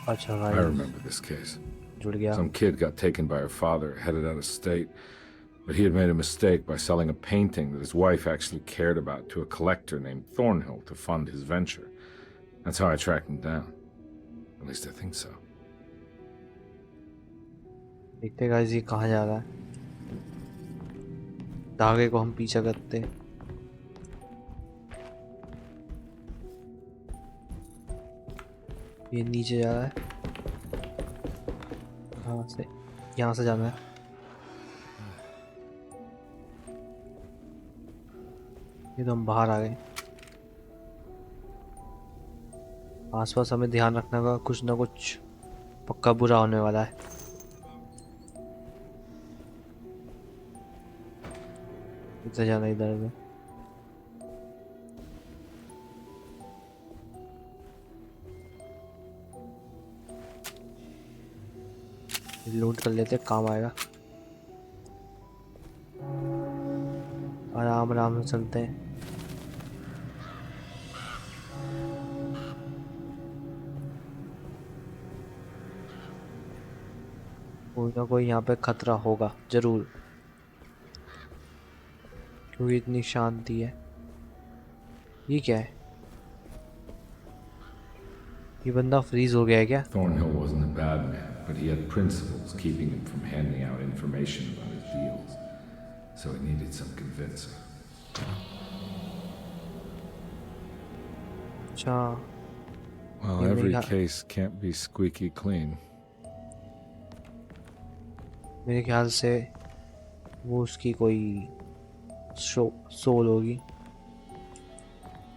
अच्छा I भाई, remember this case. जुड़ गया। Some kid got taken by her father, headed out of state, but he had made a mistake by selling a painting that his wife actually cared about to a collector named Thornhill to fund his venture. That's how I tracked him down. At least I think so. देखते guys, ये कहाँ जा रहा है। धागे को हम पीछा करते। ये नीचे जा रहा है। कहाँ से? यहाँ से जाना है। ये तो हम बाहर आ गए। आसपास हमें ध्यान रखना होगा, कुछ ना कुछ पक्का बुरा होने वाला है। इधर जाना, इधर में। लूट कर लेते, काम आएगा। आराम आराम से चलते हैं। कोई ना कोई यहाँ पे खतरा होगा जरूर, क्योंकि इतनी शांति है। ये क्या है? ये बंदा फ्रीज हो गया है क्या? Thornhill wasn't a bad man, but he had principles keeping him from handing out information about his deals. So he needed some convincing. अच्छा, Well, ये every मेरा case can't be squeaky clean. मेरे ख्याल से वो उसकी कोई सोल होगी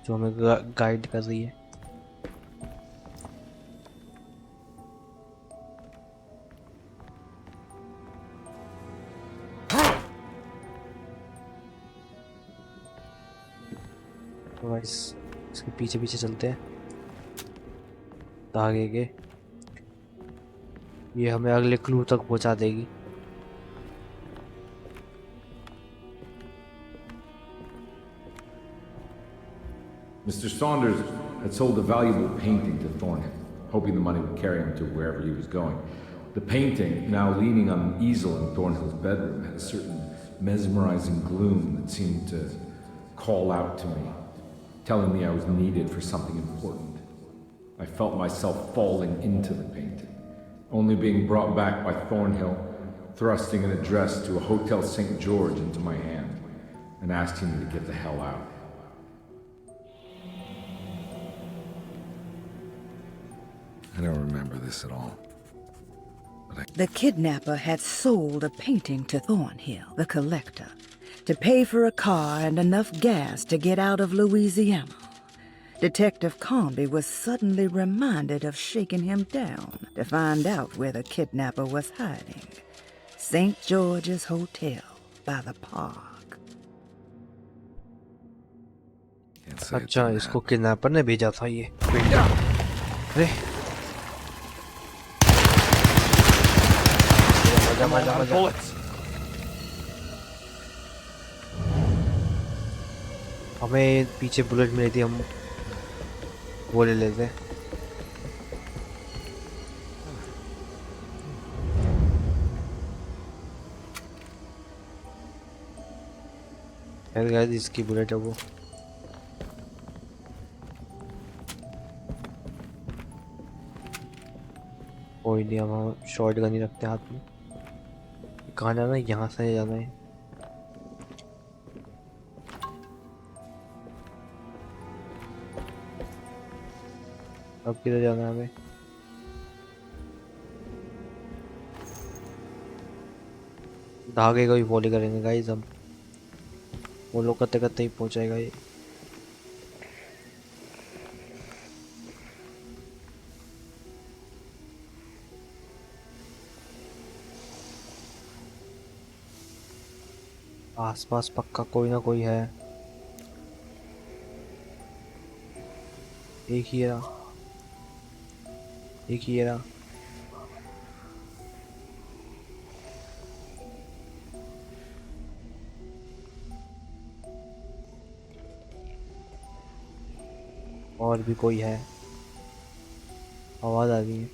जो हमें गाइड कर रही है। तो गाइस इसके पीछे पीछे चलते हैं आगे के, ये हमें अगले क्लू तक पहुंचा देगी। Mr. Saunders had sold a valuable painting to Thornhill, hoping the money would carry him to wherever he was going. The painting, now leaning on an easel in Thornhill's bedroom, had a certain mesmerizing gloom that seemed to call out to me, telling me I was needed for something important. I felt myself falling into the painting, only being brought back by Thornhill, thrusting an address to a Hotel St. George into my hand, and asking me to get the hell out. I don't remember this at all. The kidnapper had sold a painting to Thornhill, the collector, to pay for a car and enough gas to get out of Louisiana. Detective Comby was suddenly reminded of shaking him down to find out where the kidnapper was hiding. St. George's Hotel by the park. अच्छा, इसको kidnapper ने भेजा था ये अरे मजा मजा मजा। हमें पीछे बुलेट मिली थी, हम वो ले लेते। गाइस इसकी बुलेट है वो। कोई नहीं, हम शॉर्ट गन ही रखते हैं हाथ में। कहाँ जाना है? यहाँ से जाना है। अब किधर जाना है हमें? धागे को ही फॉलो करेंगे गाइस हम। वो लोग करते करते ही पहुंचेगा ये। आसपास पक्का कोई ना कोई है। एक ही रहा, एक ही रहा। और भी कोई है, आवाज आ रही है।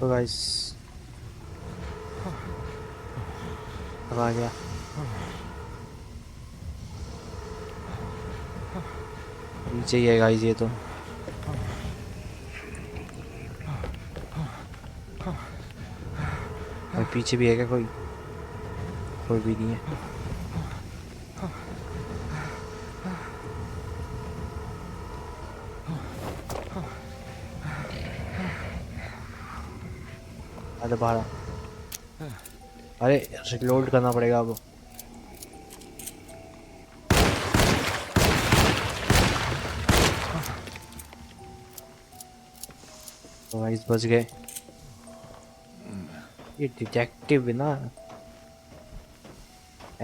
तो गाइस अब आ गया। नीचे ही है गाइस ये तो। और पीछे भी है क्या कोई? कोई भी नहीं है। अरे बाहर, अरे रिलोड करना पड़ेगा अब। तो गाइस बच गए। ये डिटेक्टिव ना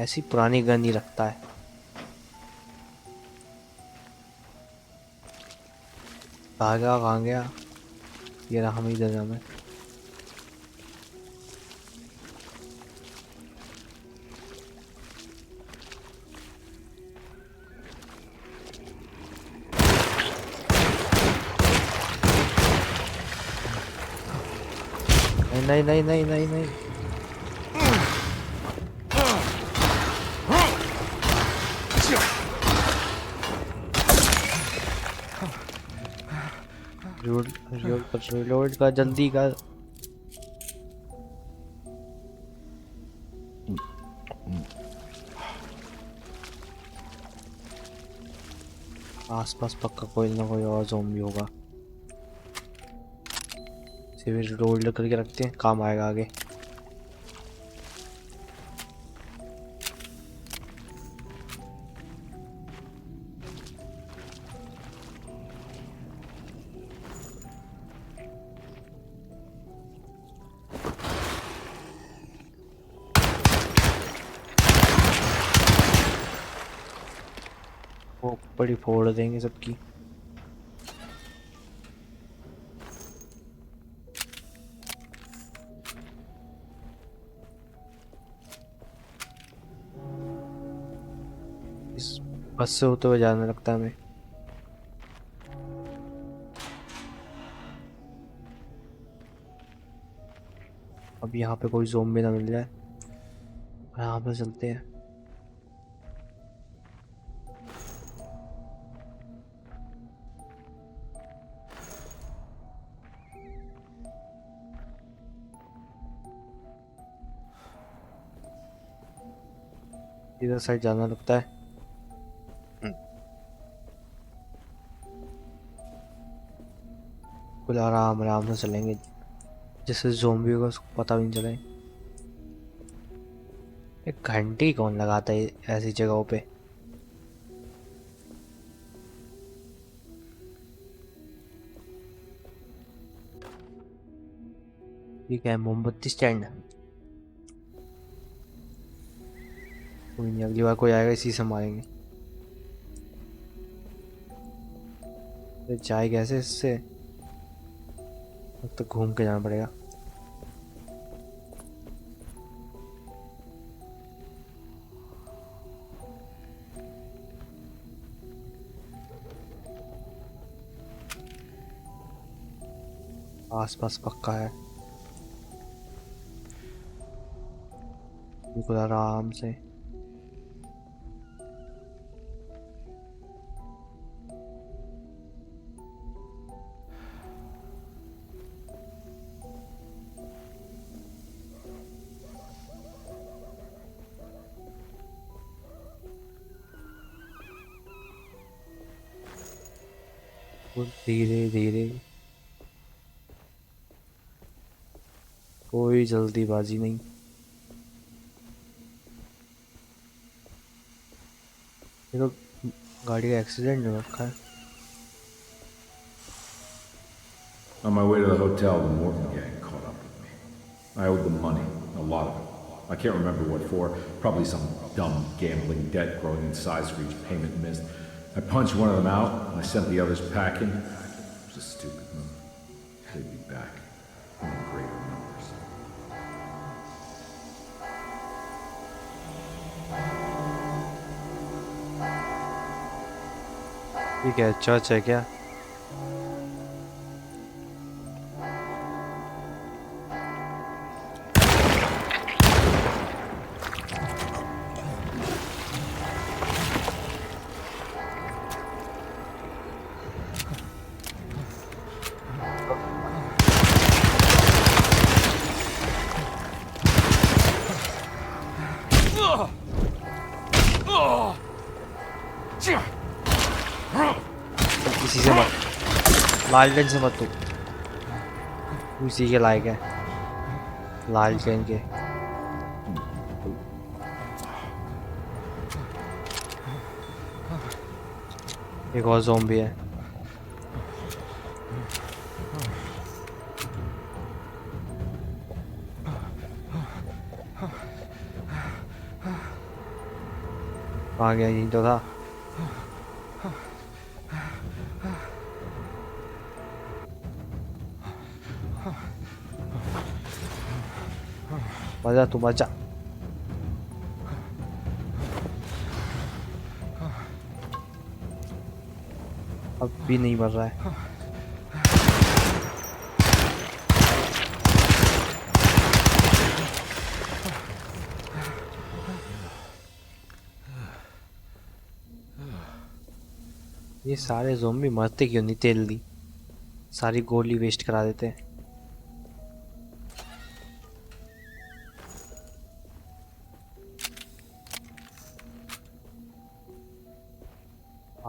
ऐसी पुरानी गन ही रखता है। कहाँ गया? ये रहा, हम इधर जाना है। नहीं नहीं नहीं नहीं नहीं। रिलोड का जल्दी कर। आसपास पक्का कोई ना कोई और ज़ॉम्बी होगा। सिविल रोल्ड करके रखते हैं, काम आएगा आगे। वो बड़ी फोड़ देंगे सबकी। इस बस से होते हुए जाना लगता है हमें। अब यहाँ पे कोई ज़ोंबी ना मिल जाए, यहाँ पे चलते हैं। इधर साइड जाना लगता है। बिल्कुल आराम आराम से चलेंगे, जिससे ज़ोंबी को उसको पता भी नहीं चले। एक घंटी कौन लगाता है ऐसी जगहों पे? ये क्या है, मोमबत्ती स्टैंड? कोई नहीं, अगली बार कोई आएगा इसी से मारेंगे। ये जाए कैसे इससे? अब तो घूम के जाना पड़ेगा। आसपास पक्का है, बिल्कुल आराम से। धीरे धीरे, कोई जल्दीबाजी नहीं। ये तो गाड़ी का एक्सीडेंट हो रखा है। On my way to the hotel, the Morton gang caught up with me. I owed them money, a lot of it. I can't remember what for, probably some dumb gambling debt growing in size for each payment missed. I punched one of them out, and I sent the others packing. It was a stupid move. They'd be back in greater numbers. ये क्या church है क्या? किसी से मत, लालटेन से मत तू इसी के लायक है, लालटेन के। एक और ज़ॉम्बी है। कहाँ गया? यहीं तो था। मजा, तू मजा। अब भी नहीं मर रहा है। ये सारे ज़ोंबी मरते क्यों नहीं? तेल दी सारी गोली वेस्ट करा देते हैं।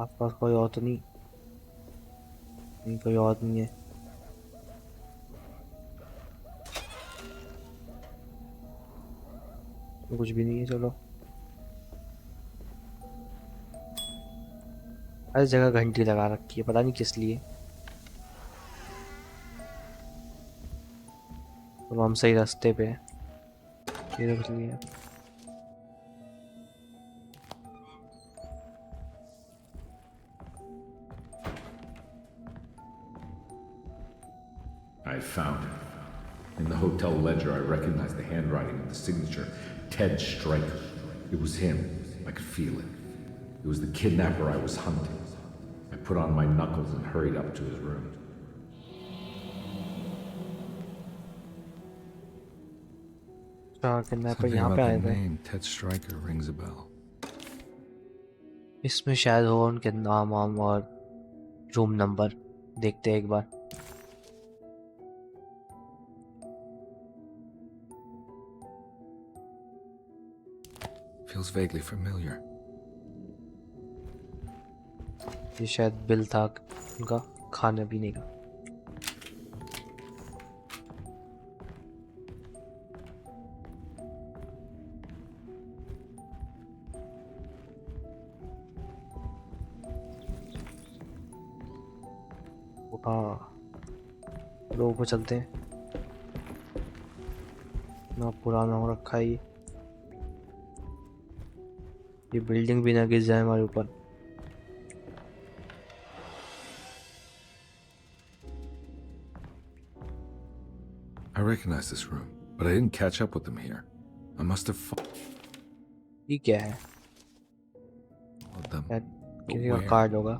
आसपास कोई और तो नहीं? नहीं, कोई और नहीं है। कुछ भी नहीं है। चलो, हर जगह घंटी लगा रखी है, पता नहीं किस लिए। तो हम सही रास्ते पे हैं। ये देख लिए। I found it. In the hotel ledger, I recognized the handwriting of the signature, Ted Stryker. It was him. I could feel it. It was the kidnapper I was hunting. I put on my knuckles and hurried up to his room. Kidnapper Something यहाँ about पे the आए थे। name Ted Stryker rings a bell. इसमें शायद हो उनके नाम वाम और रूम नंबर। देखते हैं एक बार। Feels vaguely familiar. ये शायद बिल था उनका खाने पीने का। हाँ, लोगों को चलते हैं। ना पुराना हो रखा है ये बिल्डिंग भी ना गिर जाए हमारे ऊपर। I recognize this room, but I didn't catch up with them here. I must have ये क्या है? followed them. शायद But किसी का where? कार्ड होगा।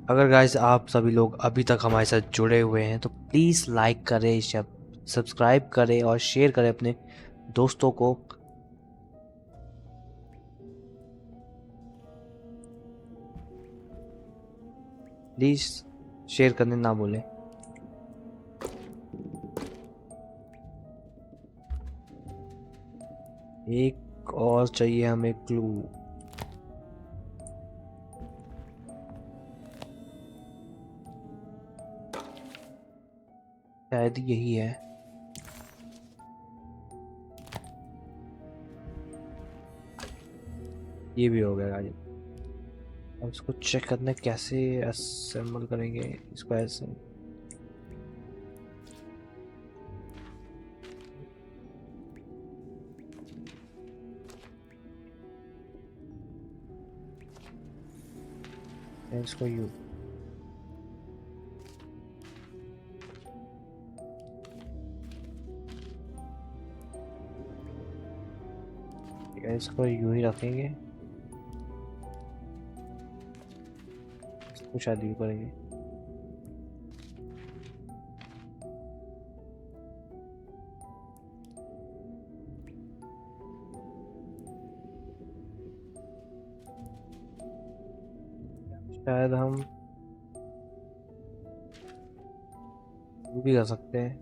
अगर गाइस आप सभी लोग अभी तक हमारे साथ जुड़े हुए हैं तो प्लीज़ लाइक करें, सब्सक्राइब करें और शेयर करें अपने दोस्तों को। प्लीज़ शेयर करने ना भूलें। एक और चाहिए हमें क्लू। शायद यही है। ये भी हो गया गाइस। अब इसको चेक करने कैसे असेंबल करेंगे इसको ऐसे। इसको यू इसको यूं ही रखेंगे। इसको शायद यूं करेंगे। शायद हम यूं भी कर सकते हैं।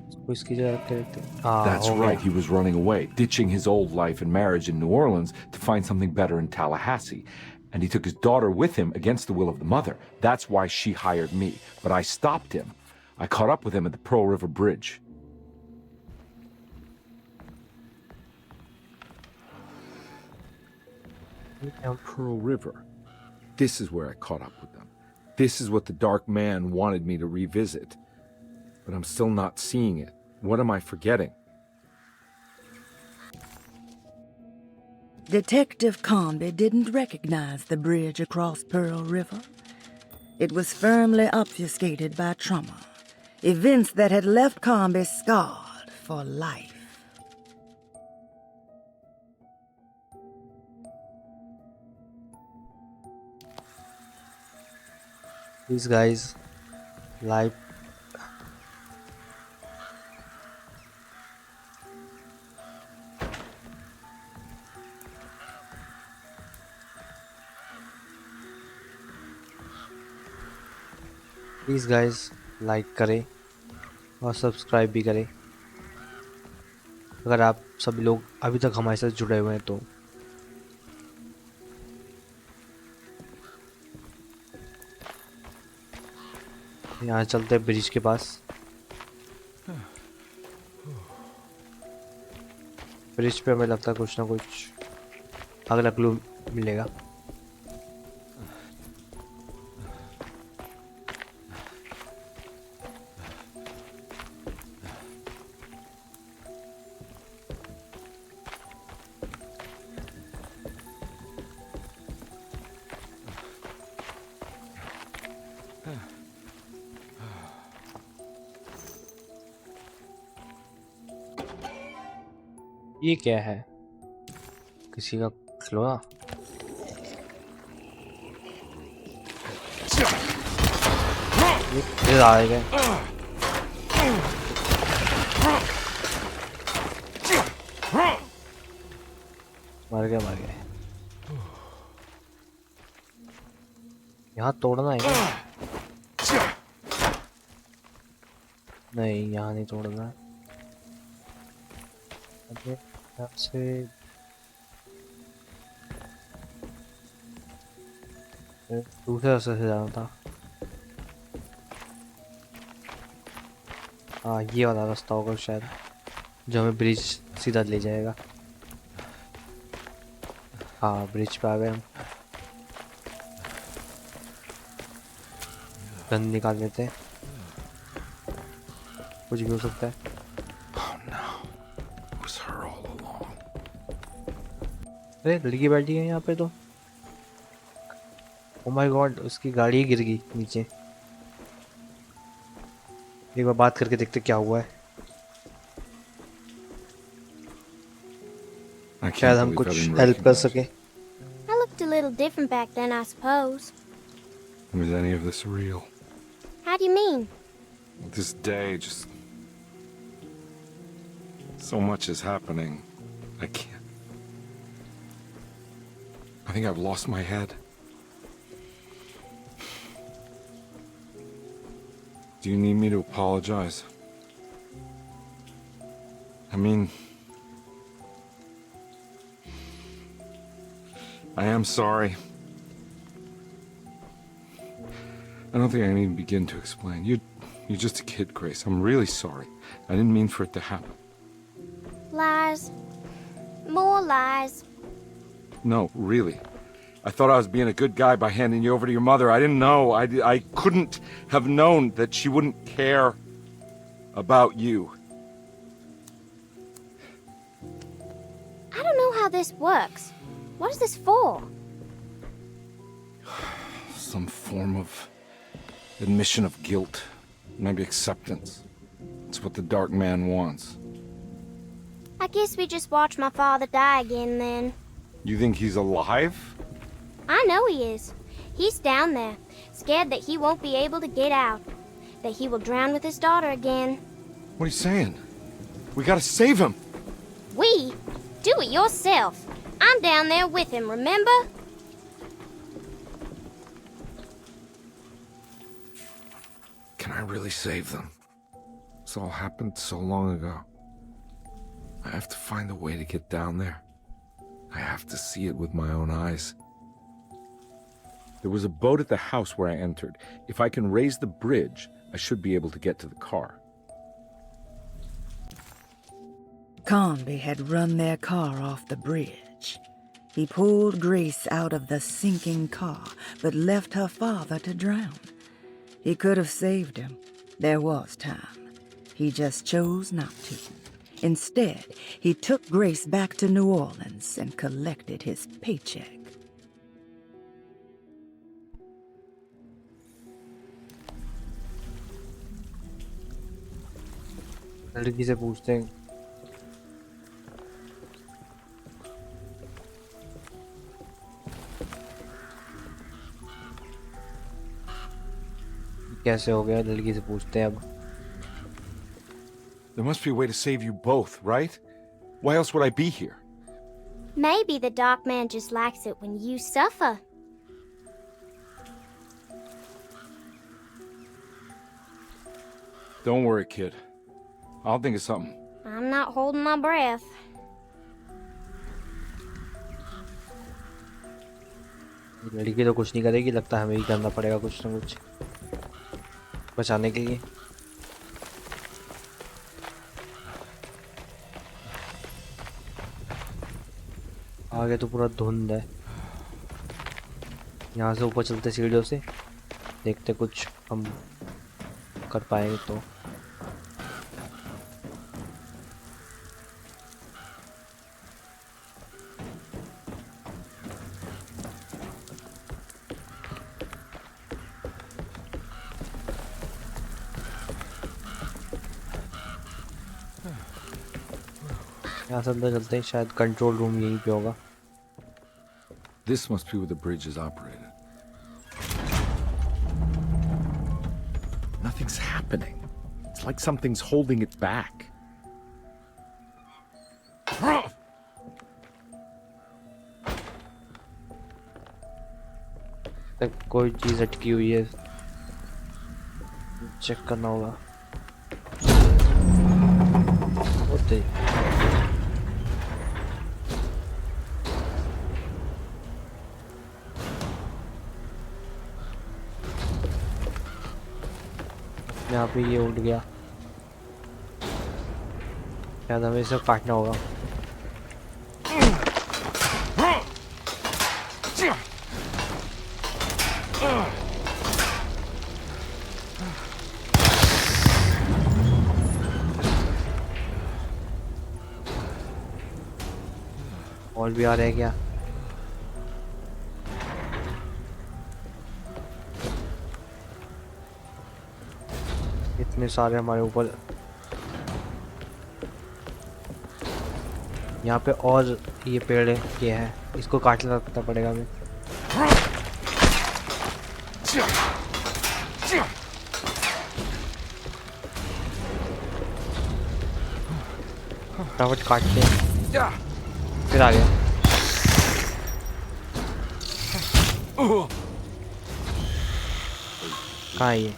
इसको इसकी जगह रख के देखते हैं। हाँ, That's हो right, गया। he was running away, ditching his old life and marriage in New Orleans to find something better in Tallahassee. And he took his daughter with him against the will of the mother. That's why she hired me. But I stopped him. I caught up with him at the Pearl River Bridge. Pearl River. This is where I caught up with them. This is what the Dark Man wanted me to revisit. But I'm still not seeing it. What am I forgetting? Detective Comby didn't recognize the bridge across Pearl River. It was firmly obfuscated by trauma, events that had left Comby scarred for life. These guys like please guys like करें और subscribe भी करें अगर आप सभी लोग अभी तक हमारे साथ जुड़े हुए हैं तो। यहाँ चलते हैं ब्रिज के पास। ब्रिज पे हमें लगता है कुछ ना कुछ अगला क्लू मिलेगा। ये क्या है? किसी का खिलौना? ये आ गए। मर गए मर गए। यहाँ तोड़ना है क्या? नहीं यहाँ नहीं तोड़ना है। अबे यहाँ से दूसरे रास्ते से जाना था। हाँ ये वाला रास्ता होगा शायद, जो हमें ब्रिज सीधा ले जाएगा। हाँ ब्रिज पे आ गए हम। गन निकाल लेते हैं, कुछ भी हो सकता है। अरे लड़की बैठी है यहाँ पे तो। ओ माय गॉड, उसकी गाड़ी ही गिर गई नीचे। एक बार बात करके देखते क्या हुआ है। शायद हम कुछ हेल्प कर सके। I looked a little different back then, I suppose. Was any of this real? How do you mean? This day, just... so much is happening. I can't... I think I've lost my head. Do you need me to apologize? I mean... I am sorry. I don't think I need to begin to explain. You're just a kid, Grace. I'm really sorry. I didn't mean for it to happen. Lies. More lies. No, really. I thought I was being a good guy by handing you over to your mother. I didn't know. I couldn't have known that she wouldn't care about you. I don't know how this works. What is this for? Some form of admission of guilt. Maybe acceptance. It's what the Dark Man wants. I guess we just watch my father die again then. You think he's alive? I know he is. He's down there, scared that he won't be able to get out. That he will drown with his daughter again. What are you saying? We gotta save him! We? Do it yourself. I'm down there with him, remember? Can I really save them? This all happened so long ago. I have to find a way to get down there. I have to see it with my own eyes. There was a boat at the house where I entered. If I can raise the bridge, I should be able to get to the car. Conby had run their car off the bridge. He pulled Grace out of the sinking car, but left her father to drown. He could have saved him. There was time. He just chose not to. Instead, he took Grace back to New Orleans and collected his paycheck. लड़की से पूछते हैं कैसे हो गया। लड़की से पूछते हैं अब। There must be a way to save you both, right? Why else would I be here? Maybe the Dark Man just likes it when you suffer. Don't worry, kid. I'll think of something. I'm not holding my breath. लड़की तो कुछ नहीं करेगी, लगता है हमें ही करना पड़ेगा कुछ ना कुछ। बचाने के लिए। आगे तो पूरा धुंध है। यहाँ से ऊपर चलते सीढ़ियों से, देखते कुछ हम कर पाएंगे तो। यहाँ से अंदर चलते हैं, शायद कंट्रोल रूम यहीं पे होगा। This must be where the bridge is operated. Nothing's happening. It's like something's holding it back. तक कोई चीज अटकी हुई है, चेक करना होगा। होते यहाँ पे ये उठ गया, शायद हमें इसे काटना होगा। और भी आ रहे हैं क्या? इतने सारे हमारे ऊपर। यहाँ पे और ये पेड़ ये है, इसको काटना पड़ेगा हमें। फटाफट काटते हैं, फिर आ गया। कहाँ है ये?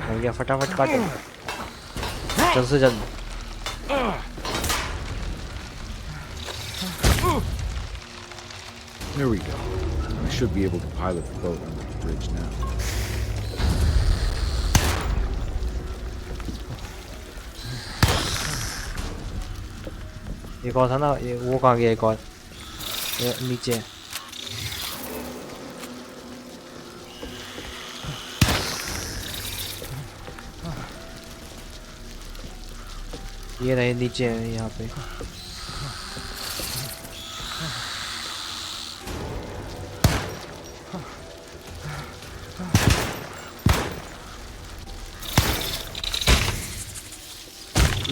हो गया, फटाफट काटो जल्द से जल्द। There we go. I should be able to pilot the boat under the bridge now. एक और था ना, ये वो कहाँ गया? एक और ये नीचे है। ये रहे नीचे है यहाँ पे।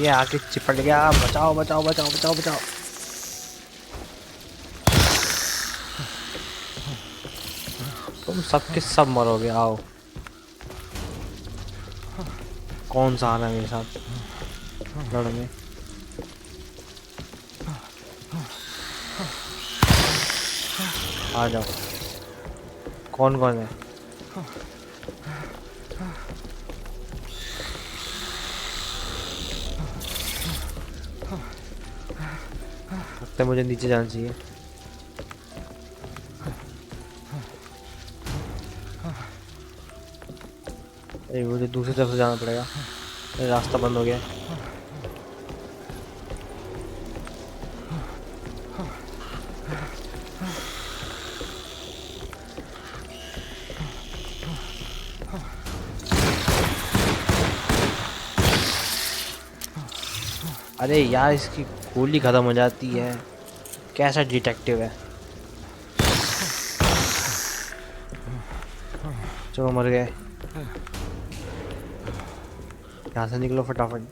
ये आके चिपट गया। बचाओ बचाओ बचाओ बचाओ बचाओ। तुम सबके सब मरोगे। आओ, कौन सा आ रहा है मेरे साथ लड़ने? आ जाओ। कौन कौन है? लगता है मुझे नीचे जाना चाहिए। मुझे दूसरी तरफ से जाना पड़ेगा, रास्ता बंद हो गया। अरे यार, इसकी गोली खत्म हो जाती है। कैसा डिटेक्टिव है। चलो, मर गए। यहाँ से निकलो फटाफट।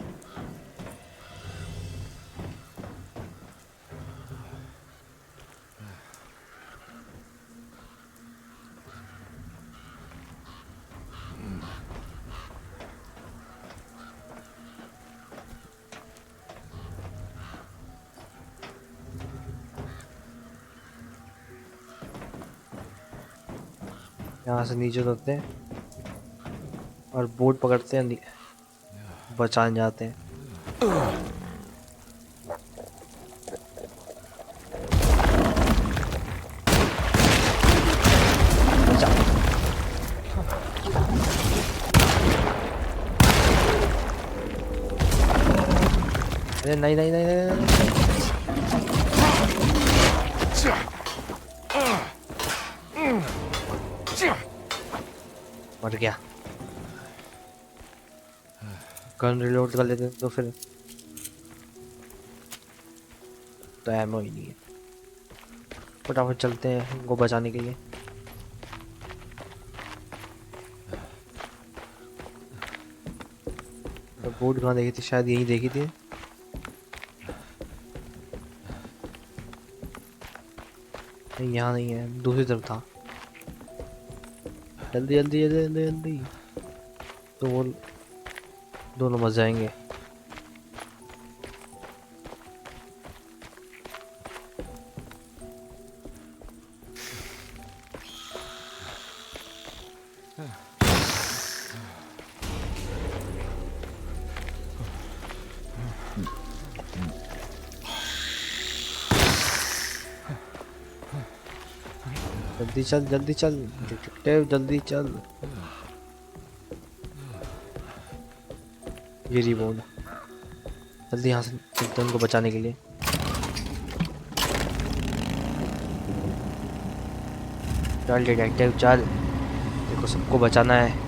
यहाँ से नीचे उतरते हैं और बोट पकड़ते हैं, बचाने जाते हैं। अरे नहीं नहीं नहीं, नहीं, नहीं। मर गया। गन रिलोड कर लेते तो फिर तो एमो ही नहीं है। फटाफट चलते हैं उनको बचाने के लिए। तो बोर्ड कहाँ देखी थी? शायद यही देखी थी। नहीं यहाँ नहीं है, दूसरी तरफ था। जल्दी जल्दी जल्दी जल्दी जल्दी। तो वो दोनों मर जाएंगे। जल्दी चल डिटेक्टिव, जल्दी चल। ये रिबोन, जल्दी यहाँ से चलते हैं उनको बचाने के लिए। चल डिटेक्टिव चल, देखो सबको बचाना है।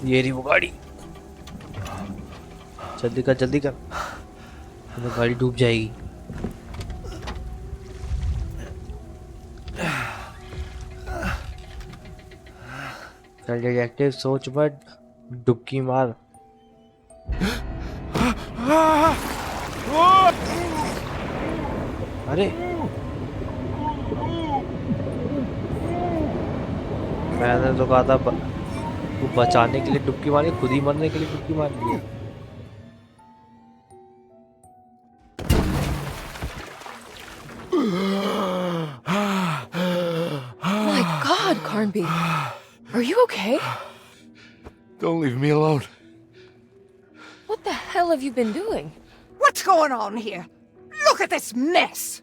ये रही वो गाड़ी, जल्दी कर जल्दी कर, तो गाड़ी डूब जाएगी। चल डिटेक्टिव सोच मत, डुबकी मार। अरे मैंने तो कहा था तू बचाने के लिए डुबकी मारी, खुद ही मरने के लिए डुबकी मार दी। My God, Carnby, are you okay? Don't leave me alone. What the hell have you been doing? What's going on here? Look at this mess!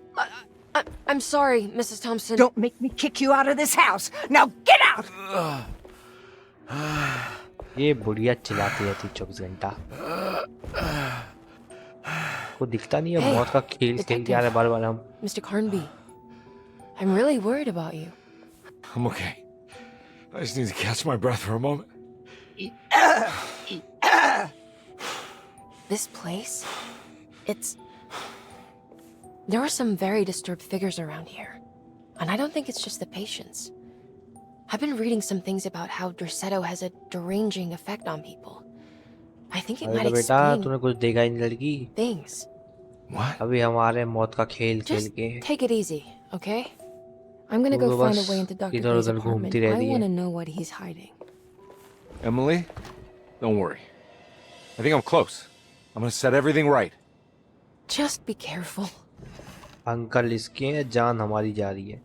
I'm sorry, Mrs. Thompson. Don't make me kick you out of this house. Now get out! ये बुढ़िया चिल्लाती रहती 24 घंटा। को दिखता नहीं है Hey, मौत का खेल खेल के आ रहे बार-बार हम। Mr. Carnby, I'm really worried about you. I'm okay. I just need to catch my breath for a moment. This place, there are some very disturbed figures around here. And I don't think it's just the patients. I've been reading some things about how Dorsetto has a deranging effect on people. I think it अरे might तो बेटा explain तूने कुछ देखा ही नहीं लड़की। things. What? अभी हमारे मौत का खेल खेल Just के take it easy, okay? I'm gonna तू go तो find a बस way into Dr. इधर Gray's उधर apartment. घूमती I रहती want to है। know what he's hiding. Emily, don't worry. I think I'm close. I'm gonna set everything right. Just be careful. Uncle इसके हैं, जान हमारी जा रही है।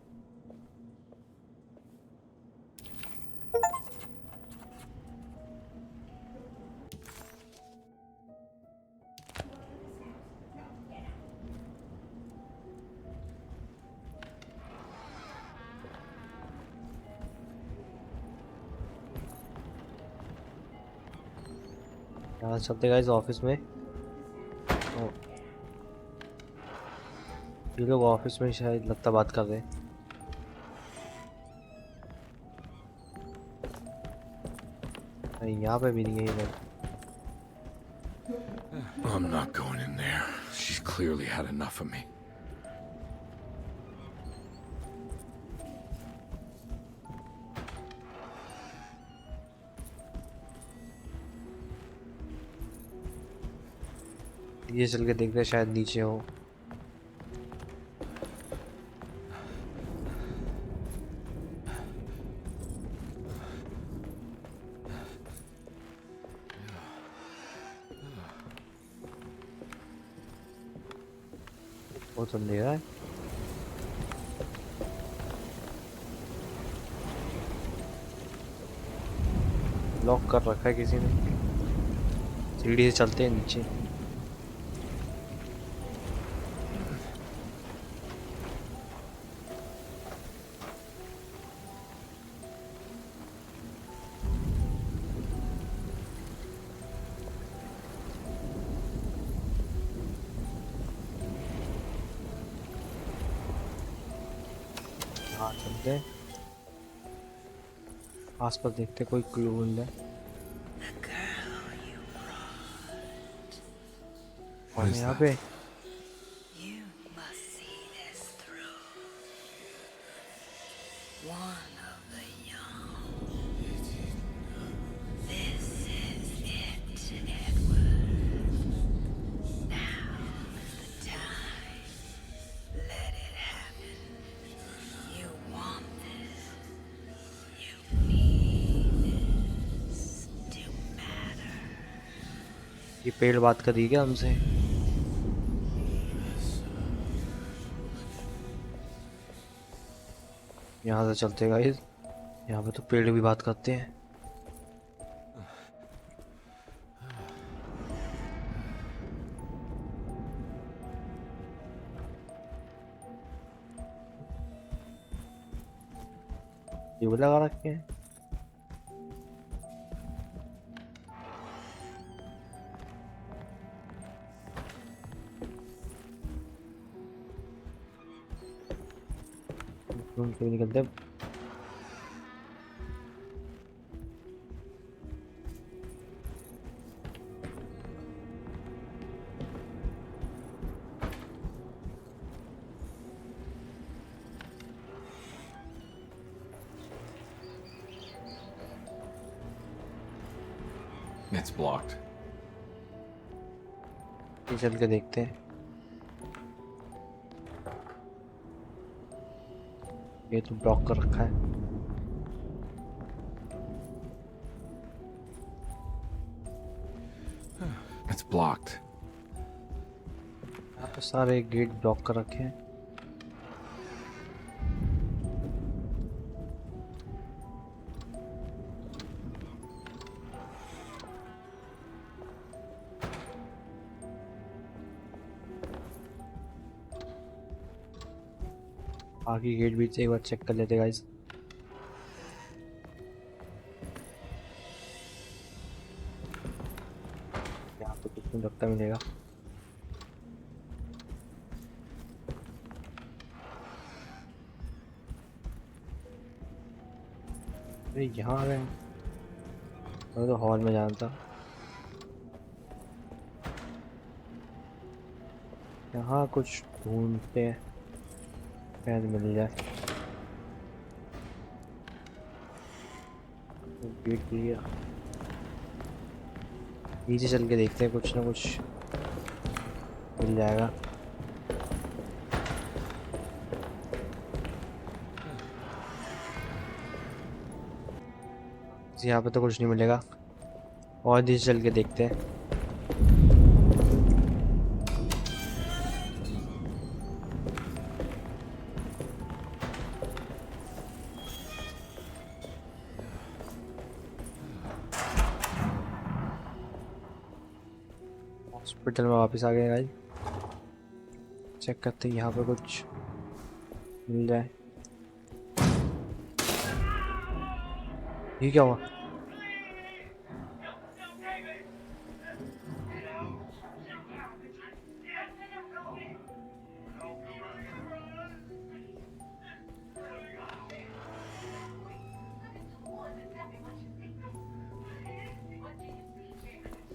यहाँ चलते गाइस ऑफिस में। ये लोग ऑफिस में शायद लगता बात कर रहे हैं। नहीं यहाँ पे भी नहीं है ये लोग। I'm not going in there. She's clearly had enough of me. ये चल के देखते हैं शायद नीचे हो। वो तो अंधेरा है। लॉक कर रखा है किसी ने। सीढ़ी से चलते हैं नीचे। हाँ चलते हैं, आसपास देखते हैं, कोई क्लू मिल जाए। What कौन है is यहाँ that? पे? One of the young. This is it, Edward. Now is the time. Let it happen. You want this. You need this to matter. ये पेड़ बात कर रही है क्या हमसे? यहाँ से चलते गाइस, यहाँ पे तो पेड़ भी बात करते हैं। ये भी लगा रखे हैं। क्यों निकलते हैं? It's blocked. ये चल के देखते हैं। ये तो ब्लॉक कर रखा है। It's blocked. यहाँ पे सारे गेट ब्लॉक कर रखे हैं। आगे गेट भी एक बार चेक कर लेते गाइस। यहाँ पे कुछ नहीं लगता मिलेगा। अरे यहाँ आ गए, मैं तो हॉल में जाना था। यहाँ कुछ ढूंढते हैं, शायद मिल जाए। गेट क्लियर, नीचे चल के देखते हैं, कुछ ना कुछ मिल जाएगा। यहाँ पे तो कुछ नहीं मिलेगा, और नीचे चल के देखते हैं। हॉस्पिटल में वापस आ गए गाइस, चेक करते हैं यहाँ पे कुछ मिल जाए। ये क्या हुआ?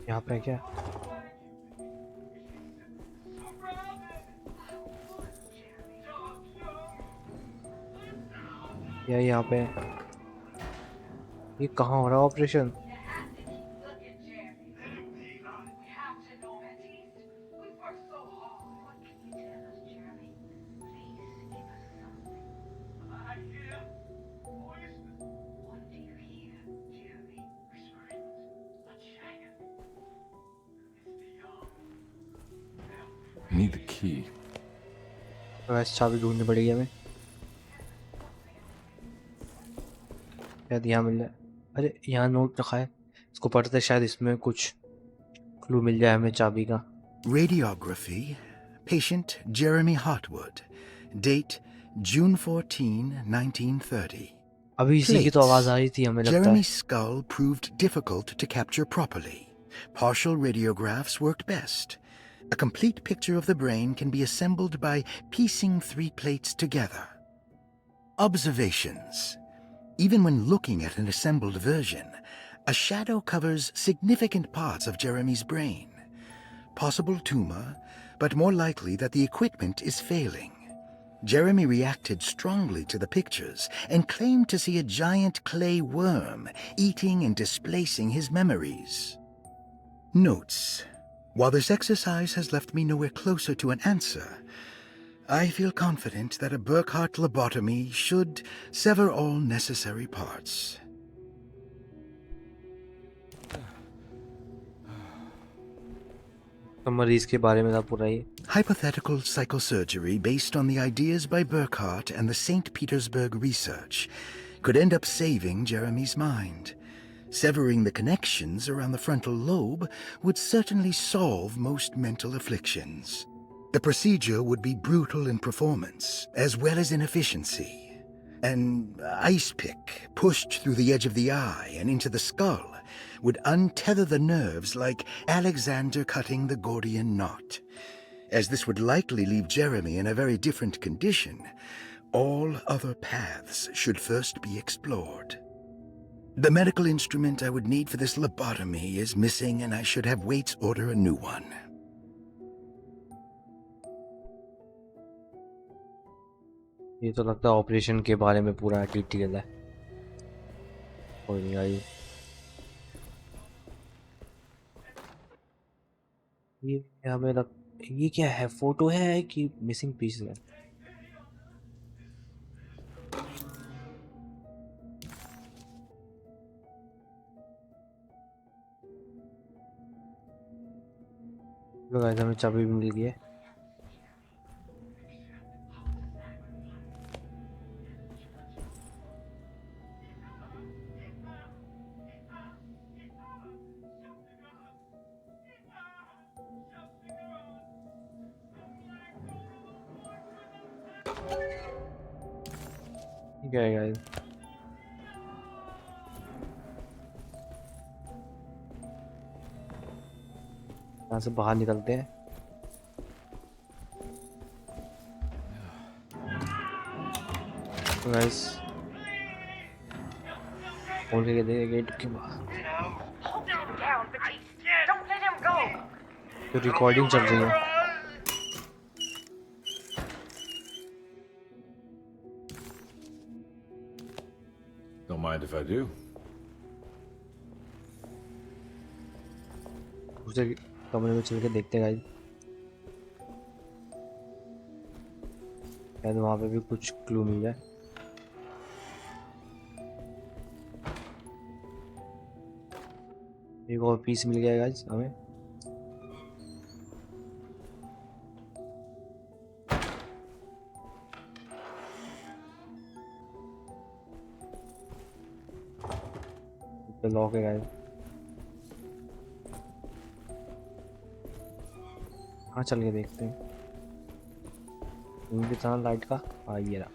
यहाँ पे क्या? यहाँ पे ये कहाँ हो रहा है operation? I need the key. वैसे चाबी ढूंढनी पड़ेगी हमें, शायद यहाँ मिल जाए। अरे यहाँ नोट रखा है, इसको पढ़ते शायद इसमें कुछ क्लू मिल जाए हमें चाबी का। Radiography. Patient Jeremy Hartwood. Date June 14, 1930. अभी इसी की तो आवाज आ रही थी हमें लगता है। Jeremy's skull proved difficult to capture properly. Partial radiographs worked best. A complete picture of the brain can be assembled by piecing 3 plates together. Observations. Even when looking at an assembled version, a shadow covers significant parts of Jeremy's brain. Possible tumor, but more likely that the equipment is failing. Jeremy reacted strongly to the pictures and claimed to see a giant clay worm eating and displacing his memories. Notes. While this exercise has left me nowhere closer to an answer, I feel confident that a Burkhardt lobotomy should sever all necessary parts. तो मरीज के बारे में था पूरा ये. Hypothetical psychosurgery based on the ideas by Burkhardt and the St. Petersburg research could end up saving Jeremy's mind. Severing the connections around the frontal lobe would certainly solve most mental afflictions. The procedure would be brutal in performance, as well as in efficiency. An ice pick pushed through the edge of the eye and into the skull would untether the nerves like Alexander cutting the Gordian knot. As this would likely leave Jeremy in a very different condition, all other paths should first be explored. The medical instrument I would need for this lobotomy is missing, and I should have Waits order a new one. ये तो लगता है operation के बारे में पूरा detail है. कोई नहीं आई. ये हमें ये क्या है? फोटो है कि मिसिंग पीस है? लो गाइस, हमें चाबी भी मिल गई है. क्या है गाइस? यहाँ से बाहर निकलते हैं. तो गाइस खोल के देखे गेट के बाहर. तो रिकॉर्डिंग चल रही है. Don't mind if I do. दूसरे कमरे में चल के देखते हैं गाइस. शायद वहाँ पे भी कुछ क्लू मिल जाए. एक और पीस मिल गया गाइस हमें. लॉक है गाइस. हाँ चल के देखते हैं. भी था लाइट का. हाँ ये रहा.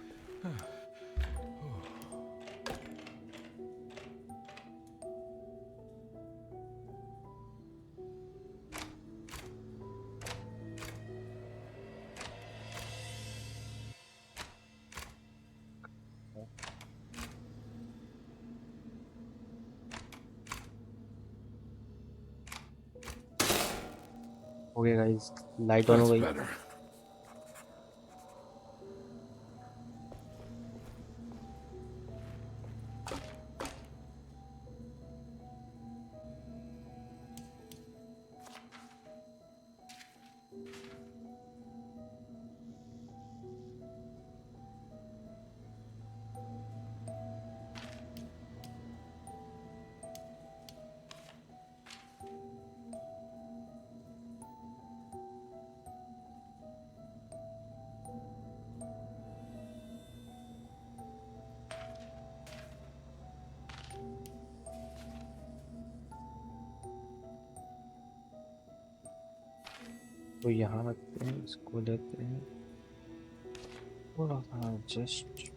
ओके गाइस, लाइट ऑन हो गई. तो यहाँ रखते हैं, इसको लेते हैं थोड़ा सा जस्ट.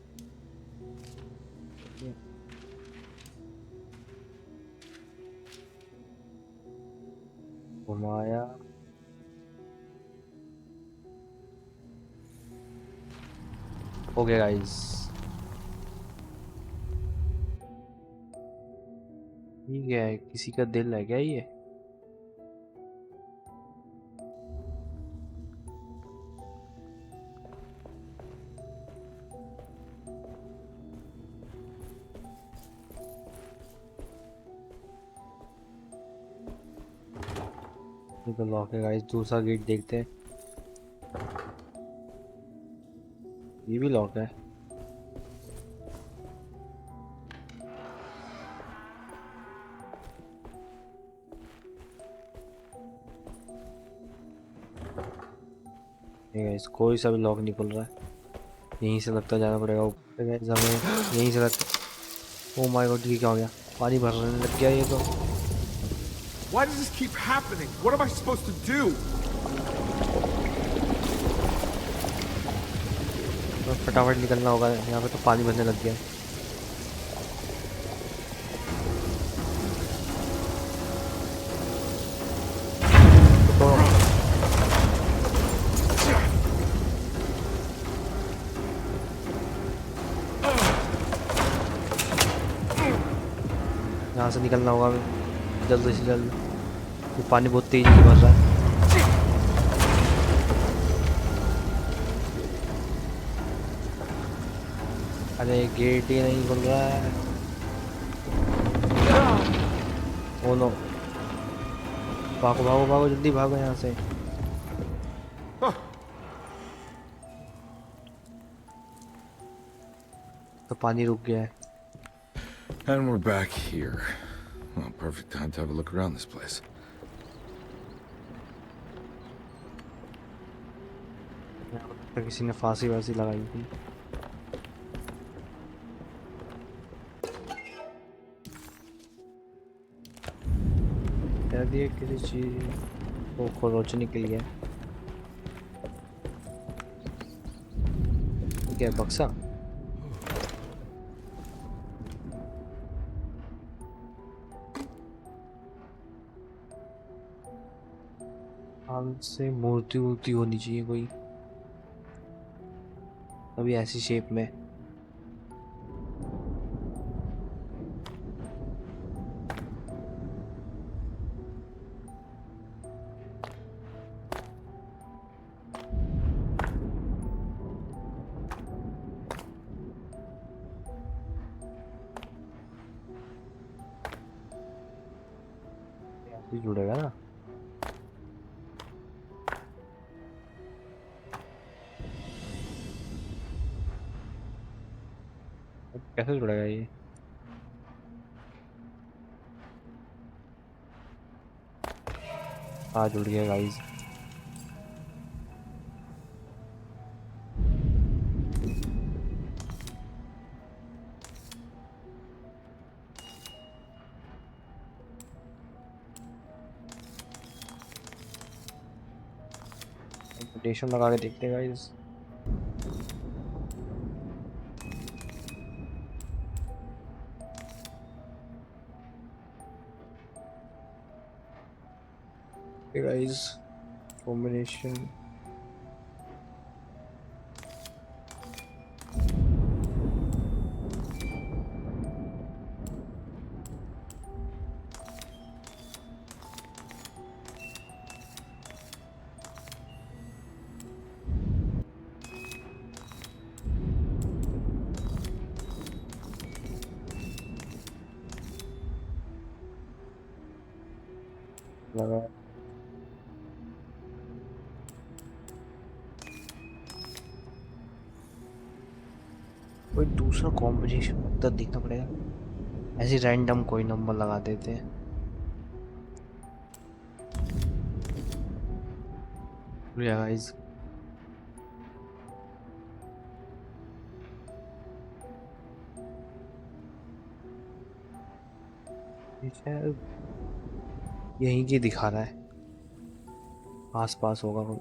घुमाया. ओके गाइस, क्या है, किसी का दिल है क्या ये? ये तो लॉक है गाइस। दूसरा गेट देखते हैं। ये भी लॉक है। गाइस कोई सा भी लॉक नहीं खुल रहा है। यहीं से लगता जाना पड़ेगा ऊपर। गाइस हमें यहीं से लगता। ओ माय गॉड, ये क्या हो गया? पानी भरने लग गया ये तो। Why does this keep happening? What am I supposed to do? तो फटाफट निकलना होगा। यहाँ पे तो पानी भरने लग गया है। यहाँ से निकलना होगा जल्द से जल्द। ये पानी बहुत तेजी से भर रहा है। अरे गेट ही नहीं खुल रहा है। ओ नो, भागो भागो भागो, जल्दी भागो यहाँ से। तो पानी रुक गया है। And we're back here. Well, perfect time to have a look around this place. तो किसी ने फांसी वासी लगाई थी। क्या दिया किसी चीज को रोशनी के लिए? क्या बक्सा? हाल से मूर्ति वूर्ति होनी चाहिए कोई, अभी ऐसी शेप में। ऐसे जुड़ेगा ना। कैसे जुड़ेगा ये? हाँ जुड़ गया गाइस। इन्विटेशन लगा के देखते हैं गाइस। Hey guys, combination. लगा कोई दूसरा कॉम्बिनेशन तो देखना पड़ेगा। ऐसे रैंडम कोई नंबर लगा देते हैं। गाइस यहीं की दिखा रहा है, आस पास होगा कोई।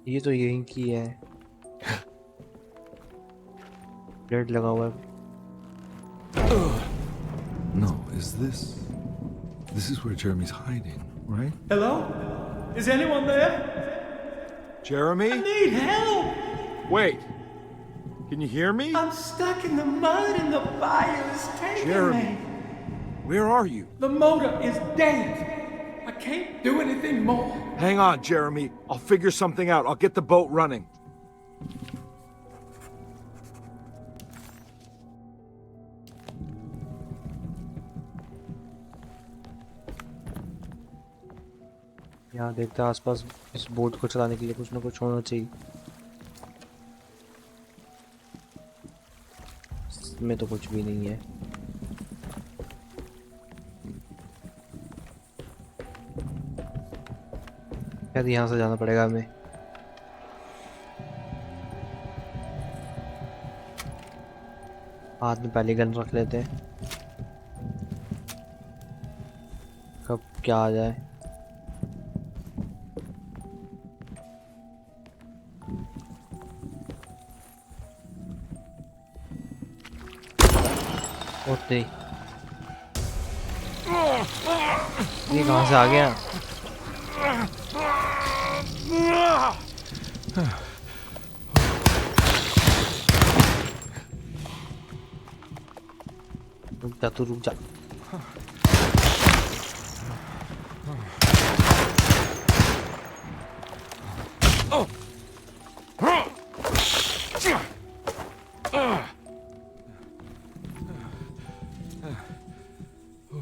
ये तो यहीं की है। ब्लेड लगा हुआ है। No, is this is where Jeremy's hiding, right? Hello? Is anyone there? Jeremy? I need help! Wait. Can you hear me? I'm stuck in the mud and the bayou is taking Jeremy, me. where are you? The motor is dead. I can't do anything more. Hang on, Jeremy. I'll figure something out. I'll get the boat running. यहाँ देखते हैं आसपास इस boat को चलाने के लिए कुछ ना कुछ होना चाहिए। इसमें तो कुछ भी नहीं है। शायद यहाँ से जाना पड़ेगा हमें। हाथ में पहले गन रख लेते हैं, कब क्या आ जाए। ओते ये कहाँ से आ गया? रुक जा तू, रुक जा।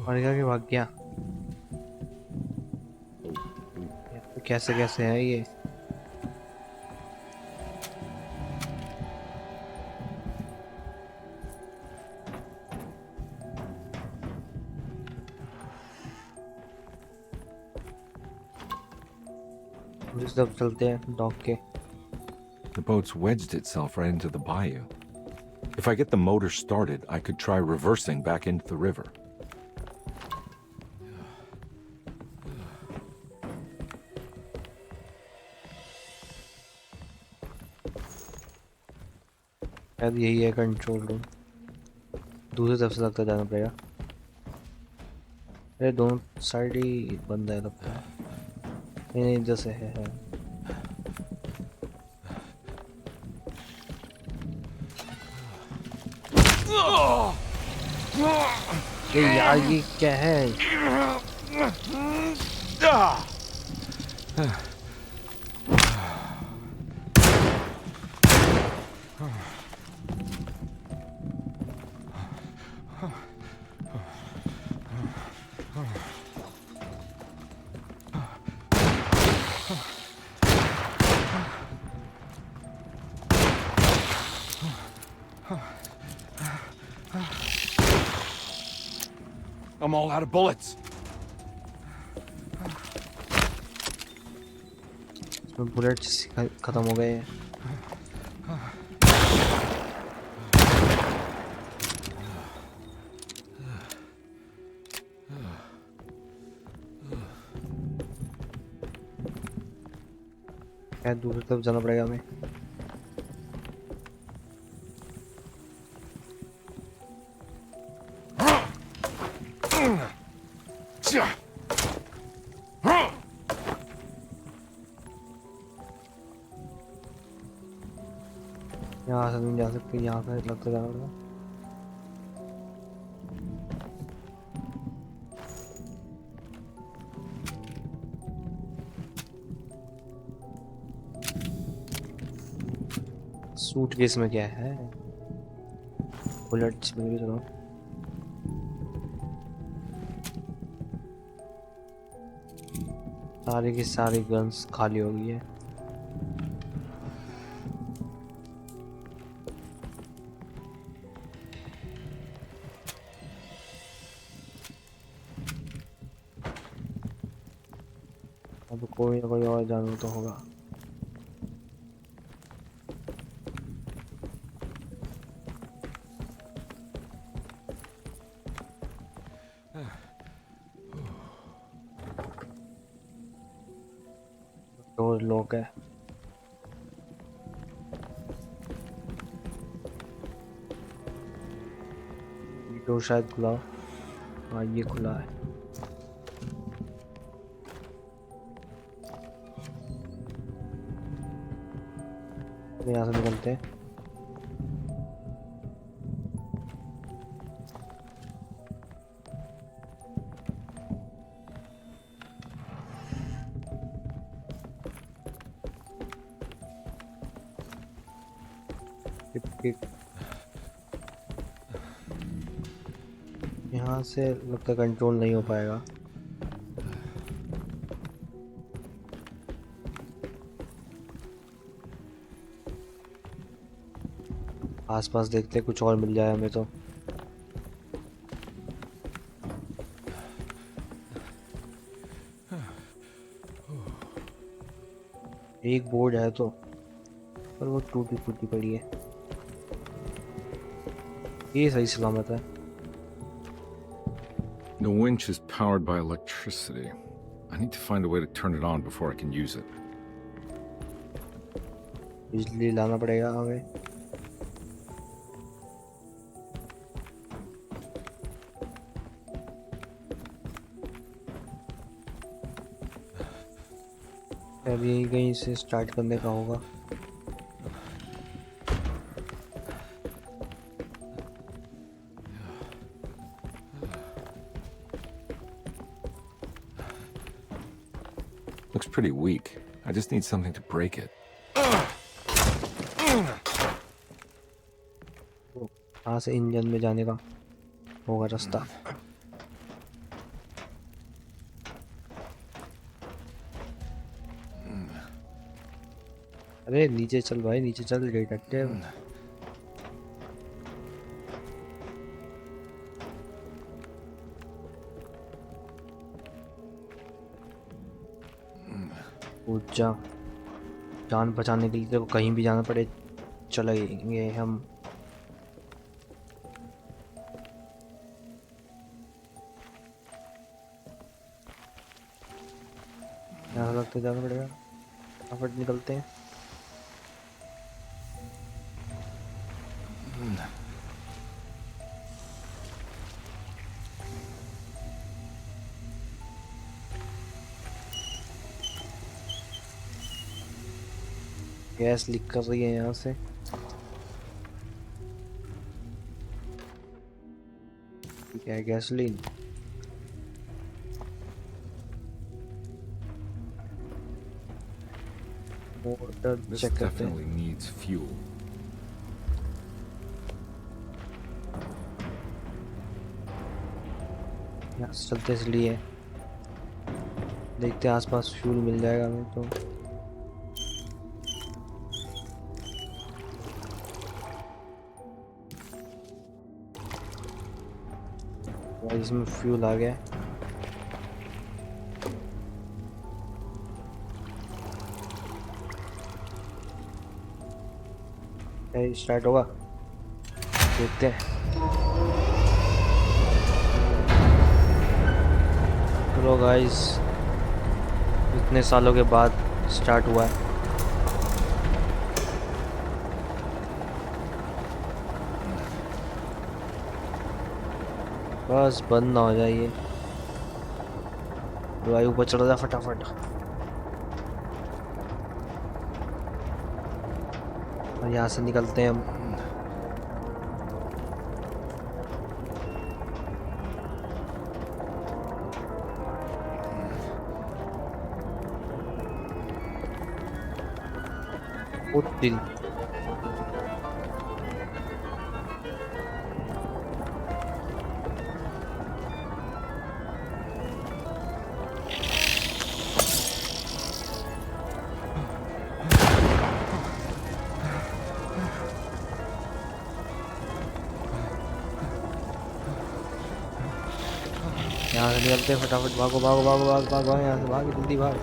मर गया कि भाग गया? तो कैसे कैसे है ये? इस तरफ चलते हैं डॉक के। The boat's wedged itself right into the bayou. If I get the motor started, I could try reversing back into the river. शायद यही है कंट्रोल रूम। दूसरी तरफ से लगता जाना पड़ेगा। अरे दोनों साइड ही बंद है लगता है। नहीं इधर से है। ये यार ये क्या है? I'm all out of bullets. इसमें बुलेट्स खत्म हो गए हैं। शायद दूसरी तरफ जाना पड़ेगा हमें। यहाँ से नहीं जा सकते, यहाँ से लगता जाना पड़ेगा। सूटकेस में क्या है? बुलेट्स में भी चलो। सारी की सारी गन्स खाली हो गई है। अब कोई ना कोई और जानवर तो होगा। और लोग है। डोर शायद खुला। हाँ ये खुला है। यहाँ से निकलते हैं। कि यहाँ से लगता कंट्रोल नहीं हो पाएगा। आसपास देखते कुछ और मिल जाए हमें तो। एक बोर्ड है तो, पर वो टूटी फूटी पड़ी है। ये सही सलामत है। The winch is powered by electricity. I need to find a way to turn it on before I can use it. बिजली लाना पड़ेगा हमें। अब यही कहीं से स्टार्ट करने का होगा। Looks pretty weak. I just need something to break it. यहाँ से इंजन में जाने का होगा रास्ता। अरे नीचे चल भाई, नीचे चल डिटेक्टिव। कूद जा, जान बचाने के लिए तो कहीं भी जाना पड़े चलेंगे हम। यहाँ लगते जाना पड़ेगा, फटाफट निकलते हैं। गैस लीक कर रही है यहाँ से। क्या है, गैसोलीन। मोटर This चेक करते हैं। definitely needs fuel. यहाँ से चलते इसलिए देखते हैं आसपास फ्यूल मिल जाएगा हमें तो। इसमें फ्यूल आ गया। स्टार्ट होगा, देखते हैं। चलो गाइस, इतने सालों के बाद स्टार्ट हुआ है। बस बंद ना हो जाइए। भाई ऊपर चढ़ जा फटाफट। और यहाँ से निकलते हैं हम। दिल यहाँ से निकलते हैं फटाफट। भागो भागो भागो भागो भागो, यहाँ से भागो, जल्दी भाग।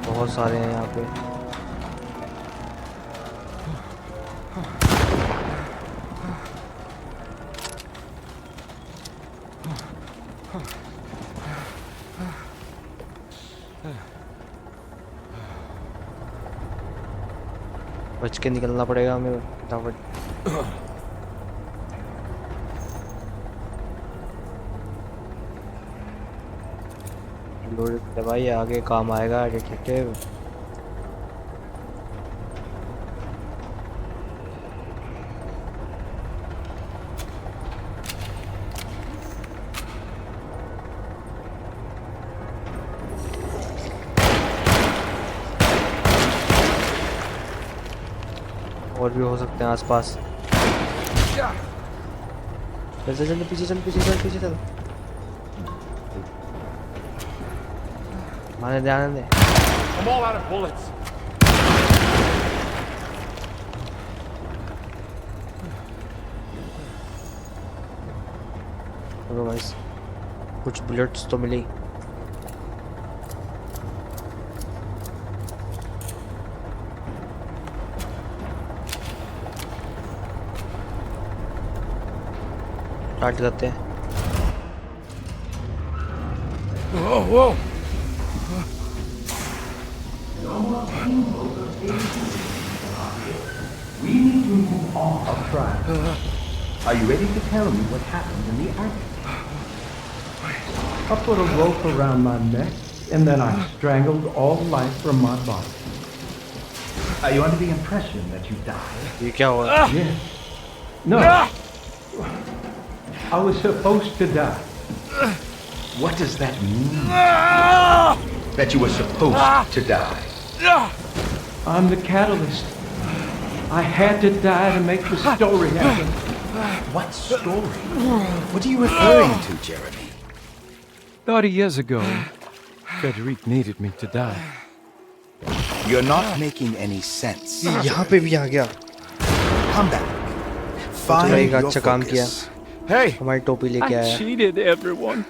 बहुत सारे हैं यहाँ पे। बच के निकलना पड़ेगा हमें फटाफट। लोड दबाइए, आगे काम आएगा डिटेक्टिव। और भी हो सकते हैं आसपास। चल चल चल, पीछे चल, पीछे चल, पीछे चल। माने ध्यान दे। I'm all out of bullets. चलो गाइस, कुछ बुलेट्स तो मिली। स्टार्ट करते हैं। Whoa, whoa. We need to move on our track. Are you ready to tell me what happened in the attic? I put a rope around my neck, and then I strangled all life from my body. Are you under the impression that you died? ये क्या हुआ? Yes. No. I was supposed to die. What does that mean? That you were supposed to die? I'm the catalyst. I had to die to make the story happen. What story? What are you referring to, Jeremy? 30 years ago, Frederic needed me to die. You're not making any sense. यहाँ पे भी आ गया। Come back. Find your अच्छा काम किया। focus. Hey! हमारी टोपी लेके I आया। cheated everyone.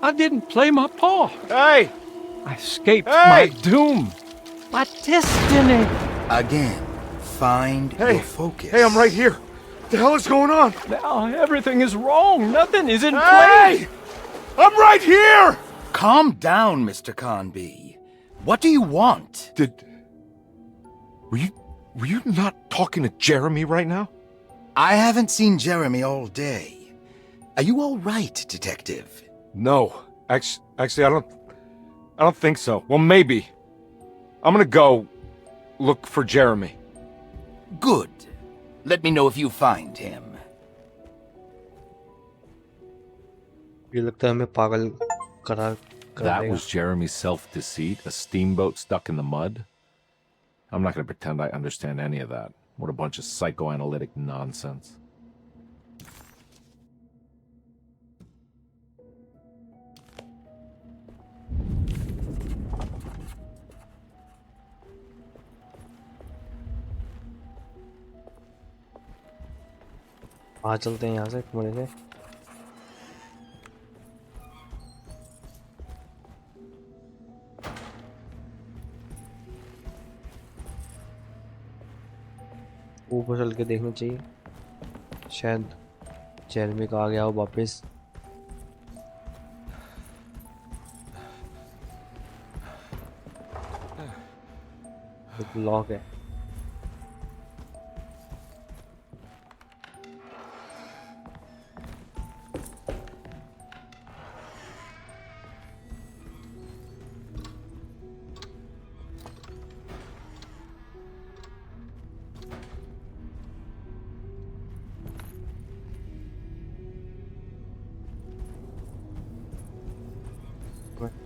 I didn't play my part. Hey! I escaped Hey! my doom. My destiny. Again, find Hey! your focus. Hey, I'm right here. What the hell is going on? Now everything is wrong. Nothing is in Hey! place. I'm right here! Calm down, Mr. Conby. What do you want? Were you not talking to Jeremy right now? I haven't seen Jeremy all day. Are you all right, Detective? No. Actually, I don't think so. Well, maybe. I'm gonna go look for Jeremy. Good. Let me know if you find him. ये लगता है हमें पागल करा कर That देगा। was Jeremy's self-deceit, a steamboat stuck in the mud? I'm not gonna pretend I understand any of that. What a bunch of psychoanalytic nonsense. आ चलते हैं यहाँ से कमरे से। ऊपर चल के देखना चाहिए, शायद जेरेमी का आ गया हो वापस। एक लॉक है।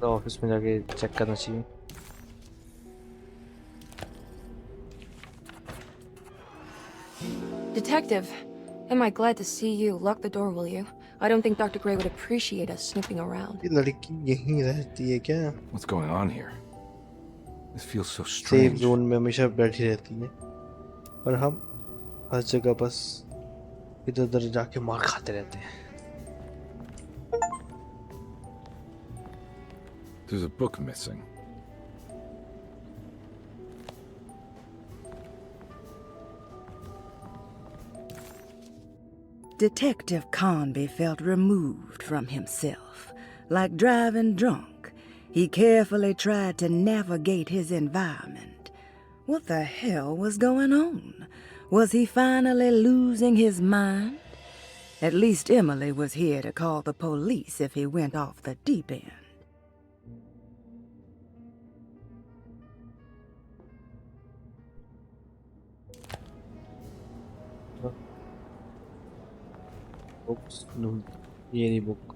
तो ऑफिस में जाके चेक करना चाहिए। Detective, am I glad to see you? Lock the door, will you? I don't think Dr. Gray would appreciate us snooping around. ये लड़की यहीं रहती है क्या? What's going on here? This feels so safe strange. Zone में हमेशा बैठी रहती है, और हम हर जगह बस इधर उधर जाके मार खाते रहते हैं। There's a book missing. Detective Conby felt removed from himself. Like driving drunk, he carefully tried to navigate his environment. What the hell was going on? Was he finally losing his mind? At least Emily was here to call the police if he went off the deep end. Books ढूंढ, ये रही book.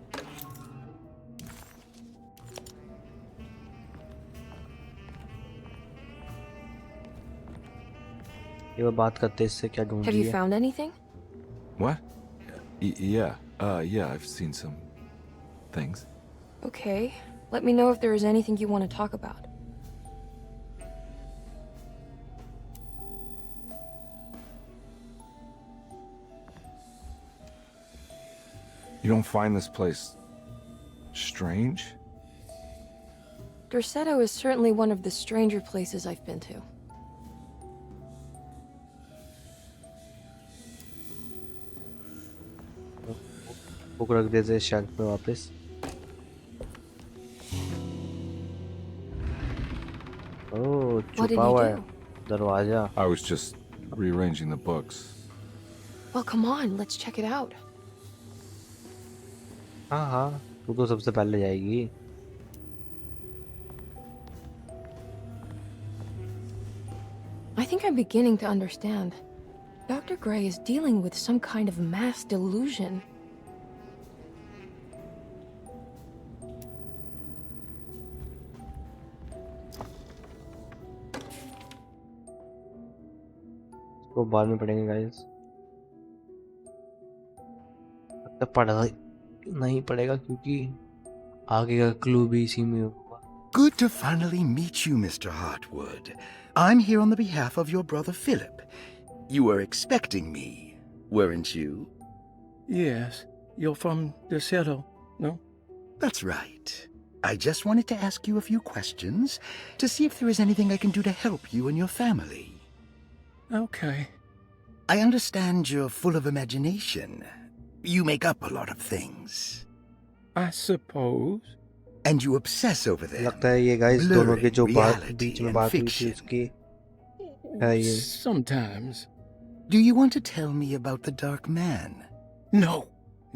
ये वो बात करते इससे क्या ढूंढ Have रही you है? found anything? What? Yeah. Yeah, I've seen some things. Okay. Let me know if there is anything you want to talk about. You don't find this place strange? Dorsetto is certainly one of the stranger places I've been to. Book रख देते shelf पे वापस. ओह, What did छुपा you हुआ do? है दरवाजा. I was just rearranging the books. Well, come on, let's check it out. हाँ हाँ, तू तो सबसे पहले जाएगी. I think I'm beginning to understand. Dr. Gray is dealing with some kind of mass delusion. इसको बाद में पढ़ेंगे गाइस. तब पढ़ा नहीं पड़ेगा क्योंकि आगे का क्लू भी इसी में होगा. Good to finally meet you, Mr. Hartwood. I'm here on the behalf of your brother Philip. You were expecting me, weren't you? Yes. You're from Dorsetto, no? That's right. I just wanted to ask you a few questions to see if there is anything I can do to help you and your family. Okay. I understand you're full of imagination. You make up a lot of things. I suppose. And you obsess over them. लगता है ये guys दोनों के जो बात reality बीच में and बात हुई थी fiction. उसकी है ये. Sometimes. Do you want to tell me about the Dark Man? No.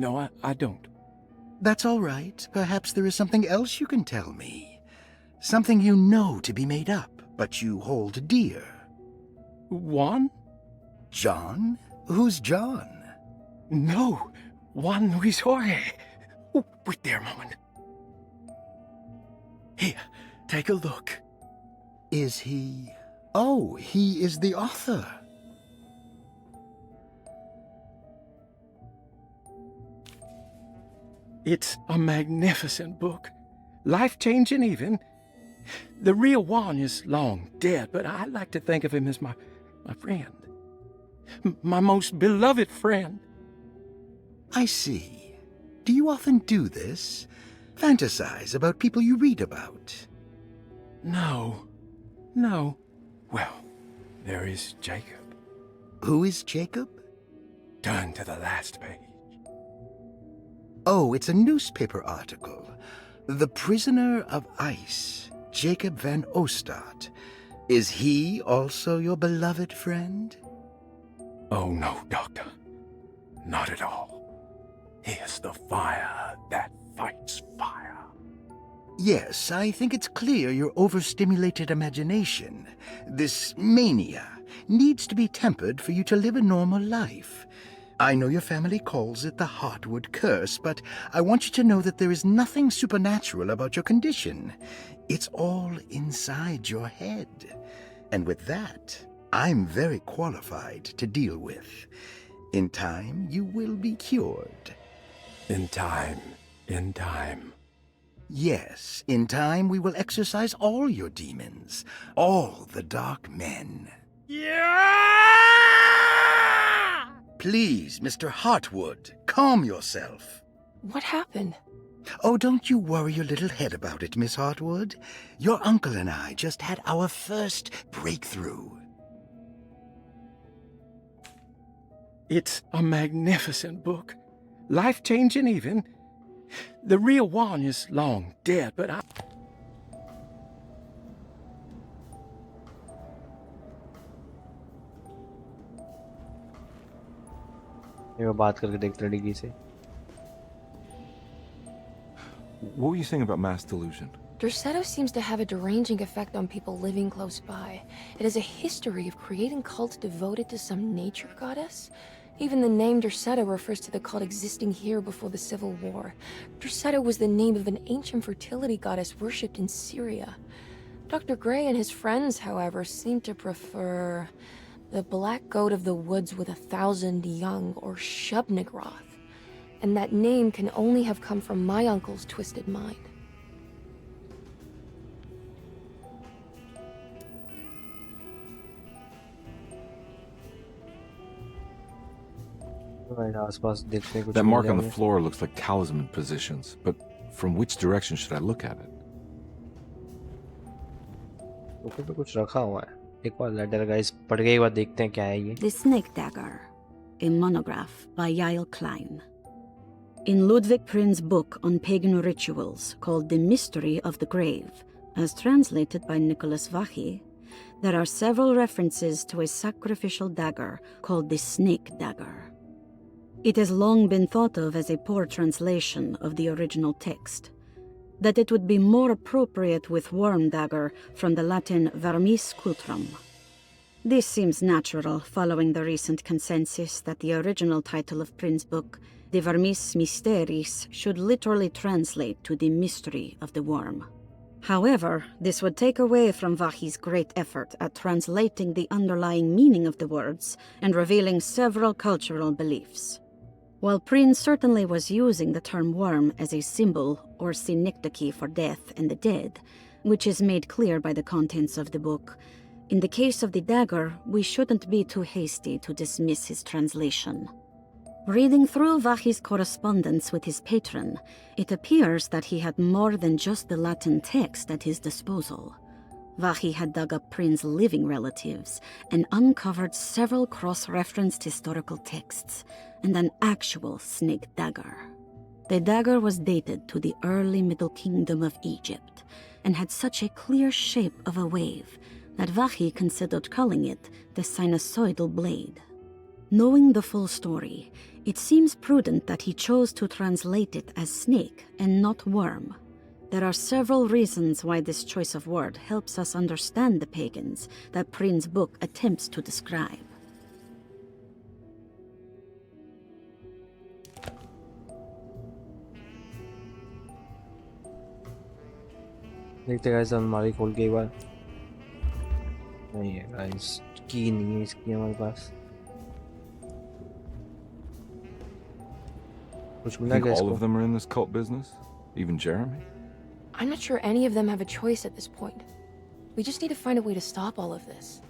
No, I don't. That's all right. Perhaps there is something else you can tell me. Something you know to be made up, but you hold dear. Juan? John? Who's John? No. Juan Luis Jorge. Oh, wait there a moment. Here, take a look. Is he... Oh, he is the author. It's a magnificent book. Life-changing even. The real Juan is long dead, but I like to think of him as my friend. My most beloved friend. I see. Do you often do this? Fantasize about people you read about? No. No. Well, there is Jacob. Who is Jacob? Turn to the last page. Oh, it's a newspaper article. The Prisoner of Ice, Jacob van Ostad. Is he also your beloved friend? Oh, no, Doctor. Not at all. He is the fire that fights fire. Yes, I think it's clear your overstimulated imagination, this mania, needs to be tempered for you to live a normal life. I know your family calls it the Hartwood curse, but I want you to know that there is nothing supernatural about your condition. It's all inside your head. And with that, I'm very qualified to deal with. In time, you will be cured. In time. In time. Yes, in time we will exorcise all your demons, all the dark men. Yeah! Please, Mr. Hartwood, calm yourself. What happened? Oh, don't you worry your little head about it, Miss Hartwood. Your uncle and I just had our first breakthrough. It's a magnificent book. Life-changing even. The real Juan is long dead, but I... ये वो बात करके देखते लड़की से. What were you saying about mass delusion? Dorsetto seems to have a deranging effect on people living close by. It has a history of creating cults devoted to some nature goddess. Even the name Dorsetto refers to the cult existing here before the Civil War. Dorsetto was the name of an ancient fertility goddess worshipped in Syria. Dr. Gray and his friends, however, seem to prefer The black goat of the woods with 1,000 young, or Shubnigroth. And that name can only have come from my uncle's twisted mind. That mark on the floor looks like talisman positions, but from which direction should I look at it? ऊपर पे कुछ रखा हुआ है. एक बार letter guys पढ़ के एक बार देखते हैं क्या है ये. The Snake Dagger, a monograph by Yael Klein. In Ludwig Prin's book on pagan rituals called The Mystery of the Grave, as translated by Nicholas Vachy, there are several references to a sacrificial dagger called the Snake Dagger. It has long been thought of as a poor translation of the original text, that it would be more appropriate with worm dagger from the Latin vermis cultrum. This seems natural following the recent consensus that the original title of Prin's book, De Vermis Mysteris, should literally translate to the mystery of the worm. However, this would take away from Vachy's great effort at translating the underlying meaning of the words and revealing several cultural beliefs. While Prin certainly was using the term worm as a symbol or synecdoche for death and the dead, which is made clear by the contents of the book, in the case of the dagger, we shouldn't be too hasty to dismiss his translation. Reading through Vachy's correspondence with his patron, it appears that he had more than just the Latin text at his disposal. Vachy had dug up Prin's living relatives and uncovered several cross-referenced historical texts and an actual snake dagger. The dagger was dated to the early Middle Kingdom of Egypt and had such a clear shape of a wave that Vachy considered calling it the sinusoidal blade. Knowing the full story, it seems prudent that he chose to translate it as snake and not worm. There are several reasons why this choice of word helps us understand the pagans that Prin's book attempts to describe. देखते guys अलमारी खोल के एक बार. नहीं है guys, की नहीं है इसकी हमारे पास. कुछ मिला Think क्या all इसको? of them are in this cult business? Even Jeremy? I'm not sure any of them have a choice at this point. We just need to find a way to stop all of this.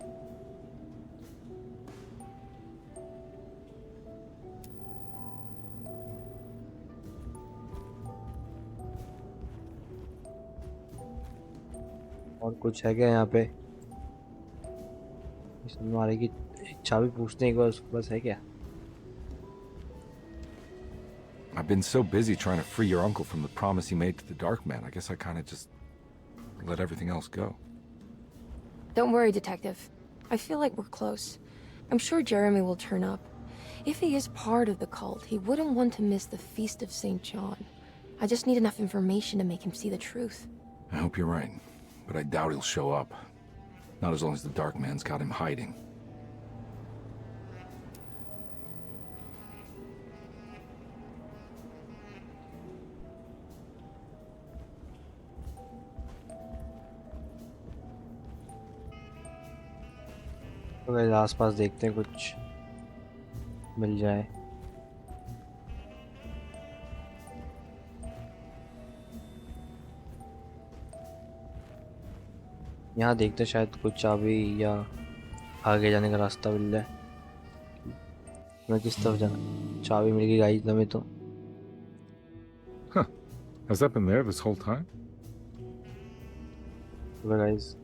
और कुछ है क्या यहाँ पे? इस अलमारी की चाबी पूछते हैं एक बार, उसके पास है क्या? I've been so busy trying to free your uncle from the promise he made to the Dark Man. I guess I kind of just let everything else go. Don't worry, Detective. I feel like we're close. I'm sure Jeremy will turn up. If he is part of the cult, he wouldn't want to miss the Feast of St. John. I just need enough information to make him see the truth. I hope you're right, but I doubt he'll show up. Not as long as the Dark Man's got him hiding. तो guys आसपास देखते हैं कुछ मिल जाए. यहाँ देखते शायद कुछ चाबी या आगे जाने का रास्ता मिल जाए. मैं किस तरफ जाना? चाबी मिल गई गाइस हमें तो. Huh. Has that been there this whole time? तो गाइस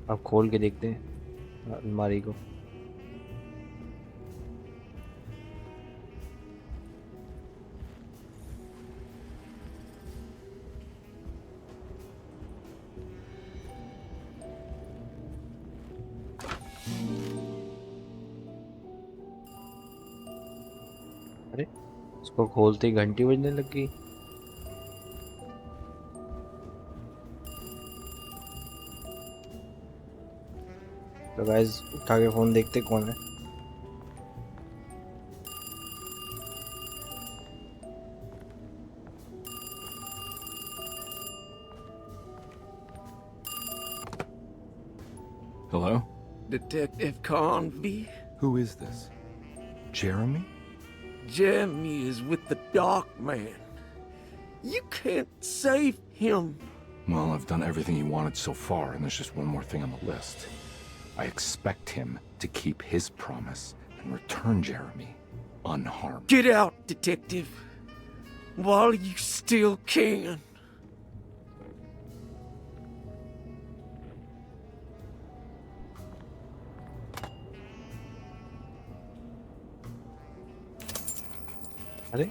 अब खोल के देखते हैं अलमारी को. अरे इसको खोलते ही घंटी बजने लग गई. तो गाइस उठा के फोन देखते कौन है. Hello? Detective Conby. Who is this? Jeremy? Jeremy is with the Dark Man. You can't save him. Well, I've done everything he wanted so far, and there's just one more thing on the list. I expect him to keep his promise and return Jeremy unharmed. Get out, Detective, while you still can. अरे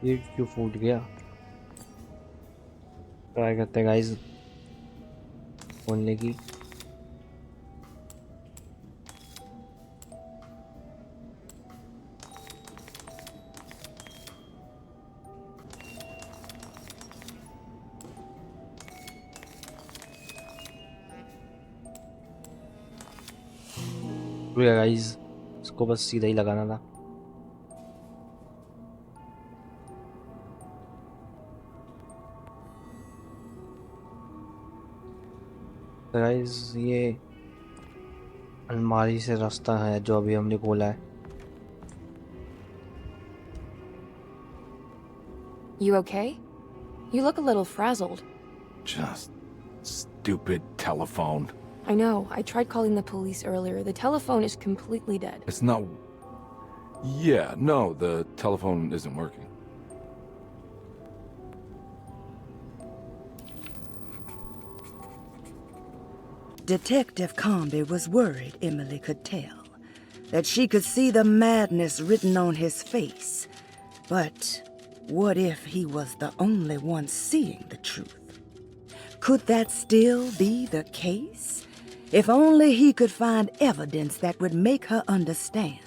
ये क्यों फूट गया? Try करते हैं guys खोलने की। Guys इसको बस सीधा ही लगाना था। गाइस ये अलमारी से रास्ता है जो अभी हमने खोला है। You okay? You look a little frazzled. Just stupid telephone. I know. I tried calling the police earlier. The telephone is completely dead. It's not... Yeah, no, the telephone isn't working. Detective Conby was worried Emily could tell, that she could see the madness written on his face. But what if he was the only one seeing the truth? Could that still be the case? If only he could find evidence that would make her understand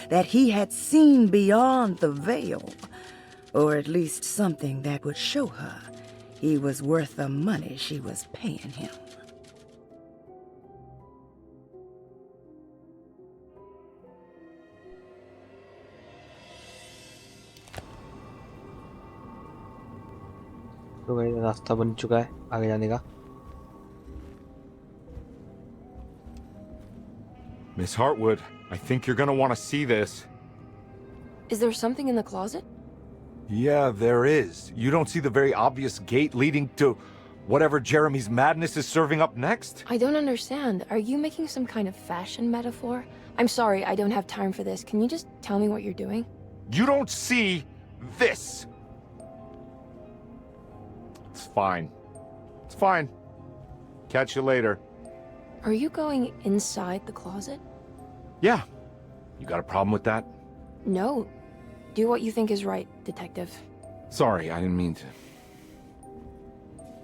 that he had seen beyond the veil, or at least something that would show her he was worth the money she was paying him. तो guys रास्ता बन चुका है आगे जाने का। Miss Hartwood, I think you're gonna want to see this. Is there something in the closet? Yeah, there is. You don't see the very obvious gate leading to whatever Jeremy's madness is serving up next? I don't understand. Are you making some kind of fashion metaphor? I'm sorry, I don't have time for this. Can you just tell me what you're doing? You don't see this. It's fine. It's fine. Catch you later. Are you going inside the closet? Yeah. You got a problem with that? No. Do what you think is right, Detective. Sorry, I didn't mean to.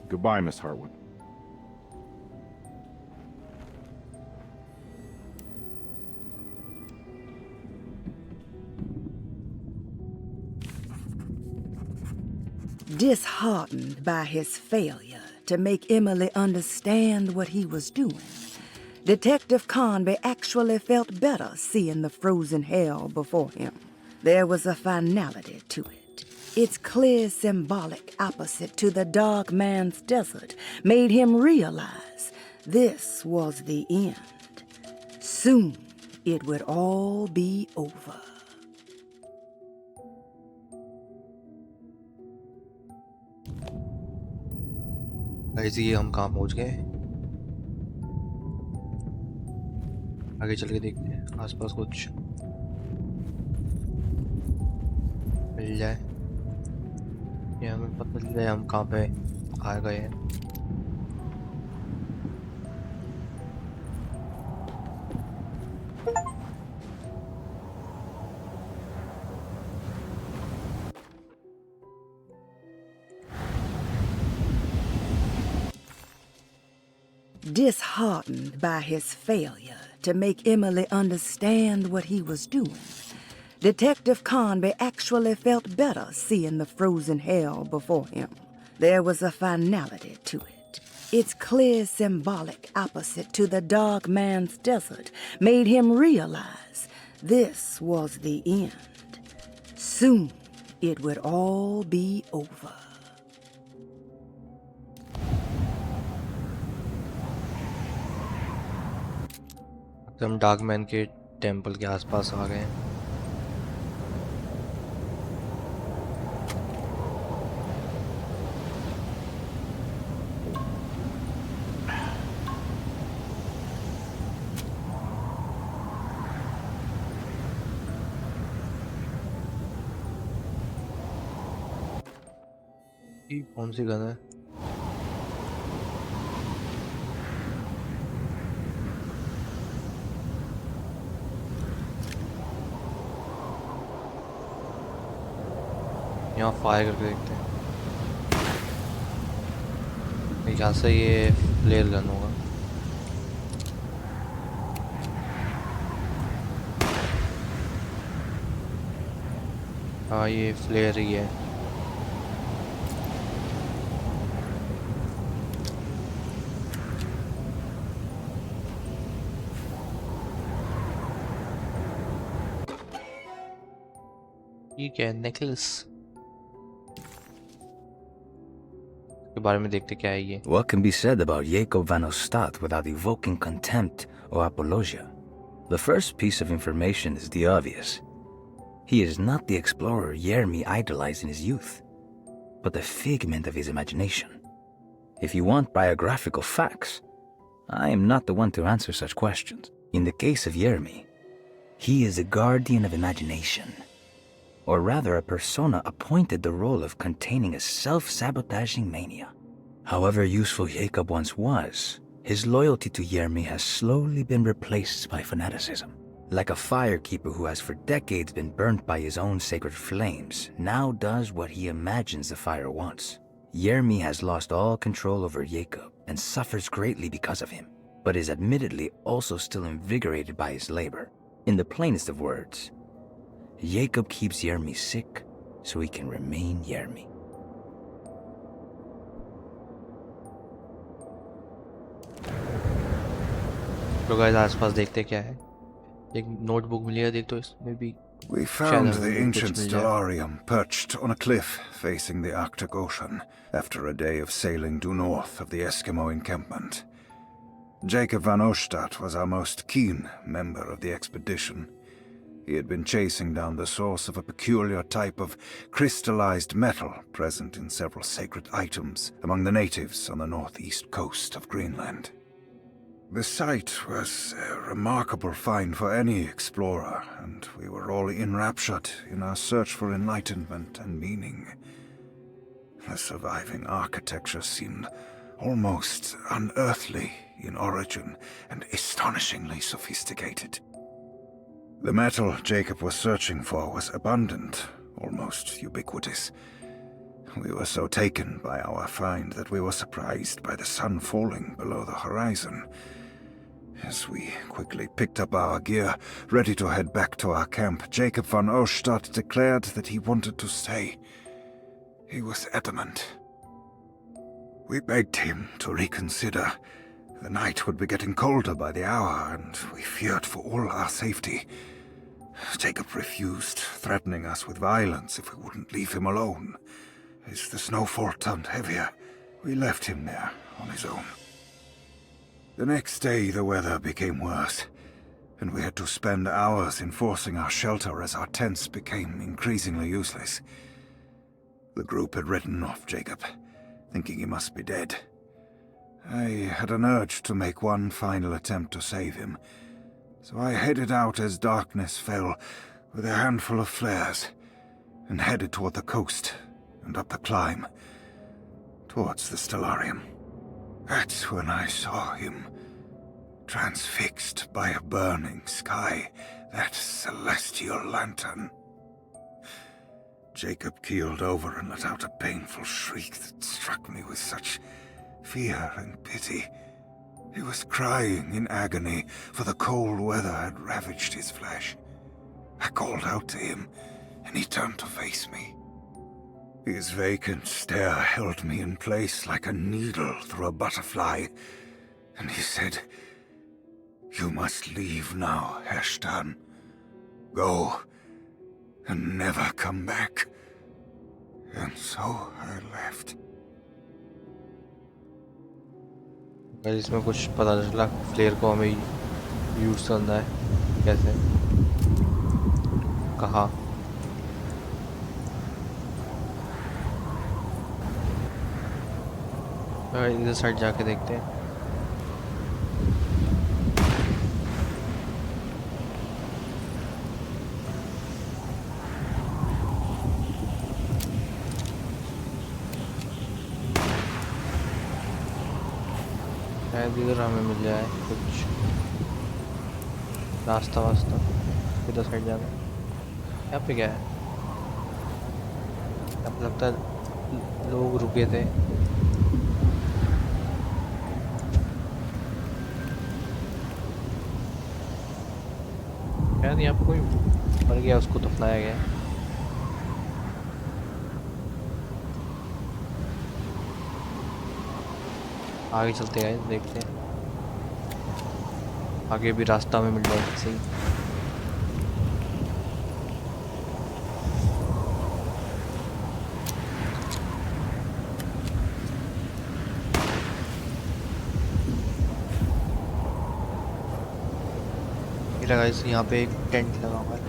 Goodbye, Miss Hartwood. Disheartened by his failure to make Emily understand what he was doing, Detective Conby actually felt better seeing the frozen hell before him. There was a finality to it. Its clear symbolic opposite to the dark man's desert made him realize this was the end. Soon it would all be over. Guys ये हम कहाँ पहुँच गए? आगे चल के देखते हैं आसपास कुछ मिल जाए या हमें पता चल जाए हम कहाँ पे आ गए हैं। Disheartened by his failure to make Emily understand what he was doing, Detective Conby actually felt better seeing the frozen hell before him. There was a finality to it. Its clear symbolic opposite to the dark man's desert made him realize this was the end. Soon it would all be over. हम डार्कमैन के temple के आसपास आ गए हैं। ये कौन सी gun है? यहाँ फायर करके देखते हैं। यहाँ से ये फ्लेयर गन होगा। हाँ ये फ्लेयर ही है। ये क्या है? नेकलेस के बारे में देखते क्या है ये। What can be said about Jacob van Ostad without evoking contempt or apologia? The first piece of information is the obvious. He is not the explorer Yermi idolized in his youth, but the figment of his imagination. If you want biographical facts, I am not the one to answer such questions. In the case of Yermi, he is a guardian of imagination, or rather a persona appointed the role of containing a self-sabotaging mania. However useful Jacob once was, his loyalty to Yermi has slowly been replaced by fanaticism. Like a firekeeper who has for decades been burnt by his own sacred flames, now does what he imagines the fire wants. Yermi has lost all control over Jacob and suffers greatly because of him, but is admittedly also still invigorated by his labor. In the plainest of words, Jacob keeps Yermi sick so he can remain Yermi. तो guys आसपास देखते क्या है। एक notebook मिली है, देख तो इसमें भी We found the ancient stellarium perched on a cliff facing the Arctic Ocean after a day of sailing due north of the Eskimo encampment. Jacob van Ostad was our most keen member of the expedition. He had been chasing down the source of a peculiar type of crystallized metal present in several sacred items among the natives on the northeast coast of Greenland. The site was a remarkable find for any explorer, and we were all enraptured in our search for enlightenment and meaning. The surviving architecture seemed almost unearthly in origin and astonishingly sophisticated. The metal Jacob was searching for was abundant, almost ubiquitous. We were so taken by our find that we were surprised by the sun falling below the horizon. As we quickly picked up our gear, ready to head back to our camp, Jacob van Ostad declared that he wanted to stay. He was adamant. We begged him to reconsider. The night would be getting colder by the hour, and we feared for all our safety. Jacob refused, threatening us with violence if we wouldn't leave him alone. As the snowfall turned heavier, we left him there on his own. The next day, the weather became worse, and we had to spend hours enforcing our shelter as our tents became increasingly useless. The group had written off Jacob, thinking he must be dead. I had an urge to make one final attempt to save him, so I headed out as darkness fell with a handful of flares and headed toward the coast and up the climb, towards the stellarium. That's when I saw him, transfixed by a burning sky, that celestial lantern. Jacob keeled over and let out a painful shriek that struck me with such fear and pity. He was crying in agony, for the cold weather had ravaged his flesh. I called out to him, and he turned to face me. His vacant stare held me in place like a needle through a butterfly, and he said, "You must leave now, Herrstan. Go, and never come back." And so I left. इसमें कुछ पता चला flare को हमें use करना है कैसे, कहाँ? इधर साइड जाके देखते हैं। शायद इधर हमें मिल जाए कुछ रास्ता वास्ता। इधर साइड जाना है। यहाँ पे क्या है? यहाँ पे लगता है लोग रुके थे। शायद यहाँ पे कोई मर गया, उसको दफनाया गया। आगे चलते हैं, देखते हैं आगे भी रास्ता में मिल जाए सही। गाइस यहाँ पे एक टेंट लगा हुआ है।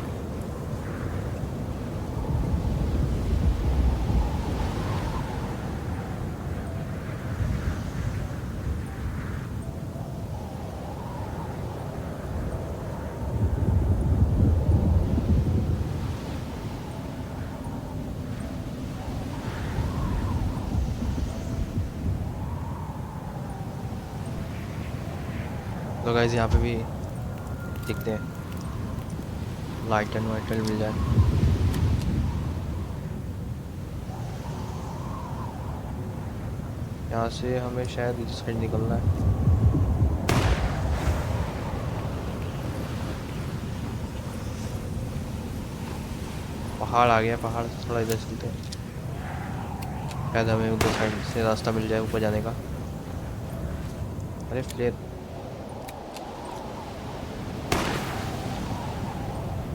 तो गाइस यहाँ पे भी देखते हैं लाइट एंड वाइटल मिल जाए। यहाँ से हमें शायद इस साइड निकलना है। पहाड़ आ गया, पहाड़ से थोड़ा इधर चलते हैं, शायद हमें उधर साइड से रास्ता मिल जाए ऊपर जाने का। अरे फ्लेयर,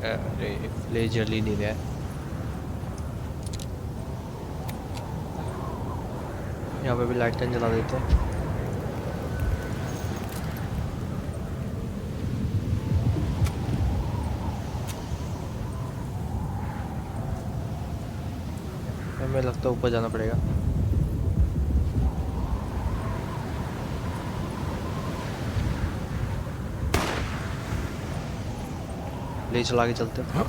अरे फ्लेयर जल ही नहीं रहा है। यहाँ पे भी लाइट जला देते हैं। हमें लगता है ऊपर जाना पड़ेगा। ले चला के चलते हैं।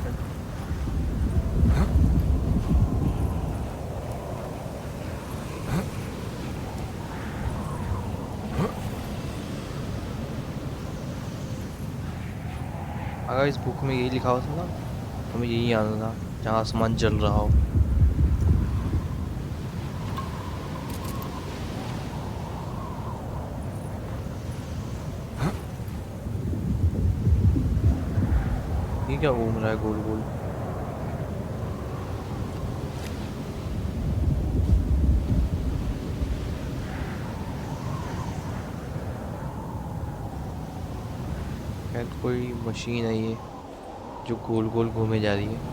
अगर इस बुक में यही लिखा हुआ था ना, हमें यही आना था जहाँ आसमान जल रहा हो। ये क्या घूम रहा है गोल गोल? शायद कोई मशीन है ये जो गोल गोल घूमे जा रही है।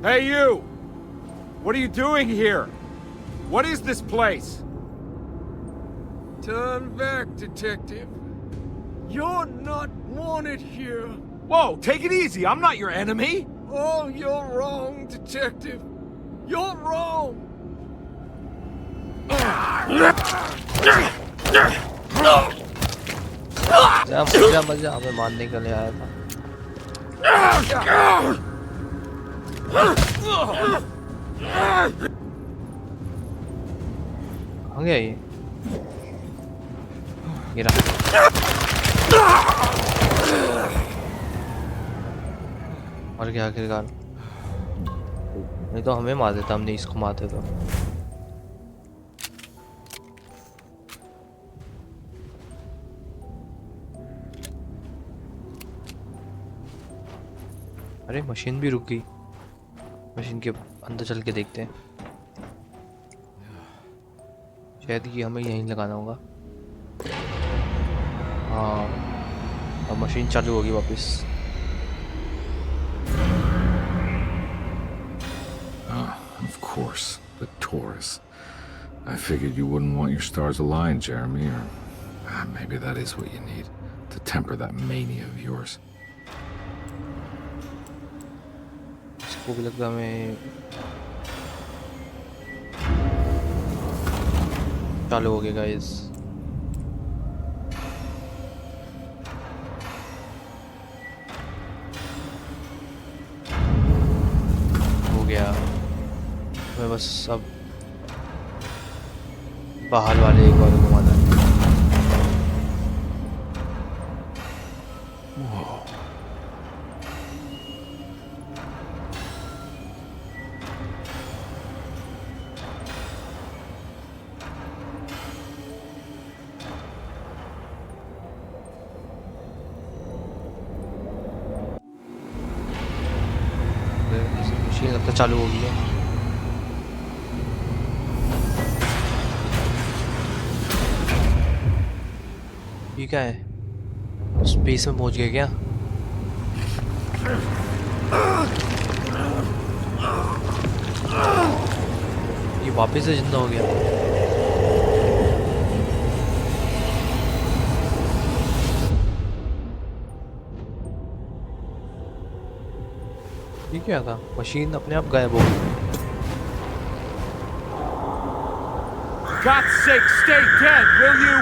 Hey, you! What are you doing here? What is this place? Turn back, detective. You're not wanted here. Whoa, take it easy. I'm not your enemy. Oh, you're wrong, detective. You're wrong. मजा हमें मारने के लिए आया था। कहाँ गया ये? गिरा। मर गया आखिरकार। नहीं तो हमें मार देता, हमने इसको मारते तो। अरे मशीन भी रुक गई। मशीन के अंदर चल के देखते हैं, शायद ये हमें यहीं लगाना होगा। हाँ अब मशीन चालू होगी वापस। Of course, the Taurus. I figured you wouldn't want your stars aligned, Jeremy, or maybe that is what you need to temper that mania of yours. इसको भी लगता है मैं चालू हो गया गाइस। हो गया। मैं बस अब बाहर वाले एक बार घुमाना है। मशीन लगता चालू हो गई है। ये क्या है? स्पेस में पहुंच गए क्या? ये वापस से जिंदा हो गया। ये क्या था? मशीन अपने आप गायब हो गई। God's sake, stay dead, will you?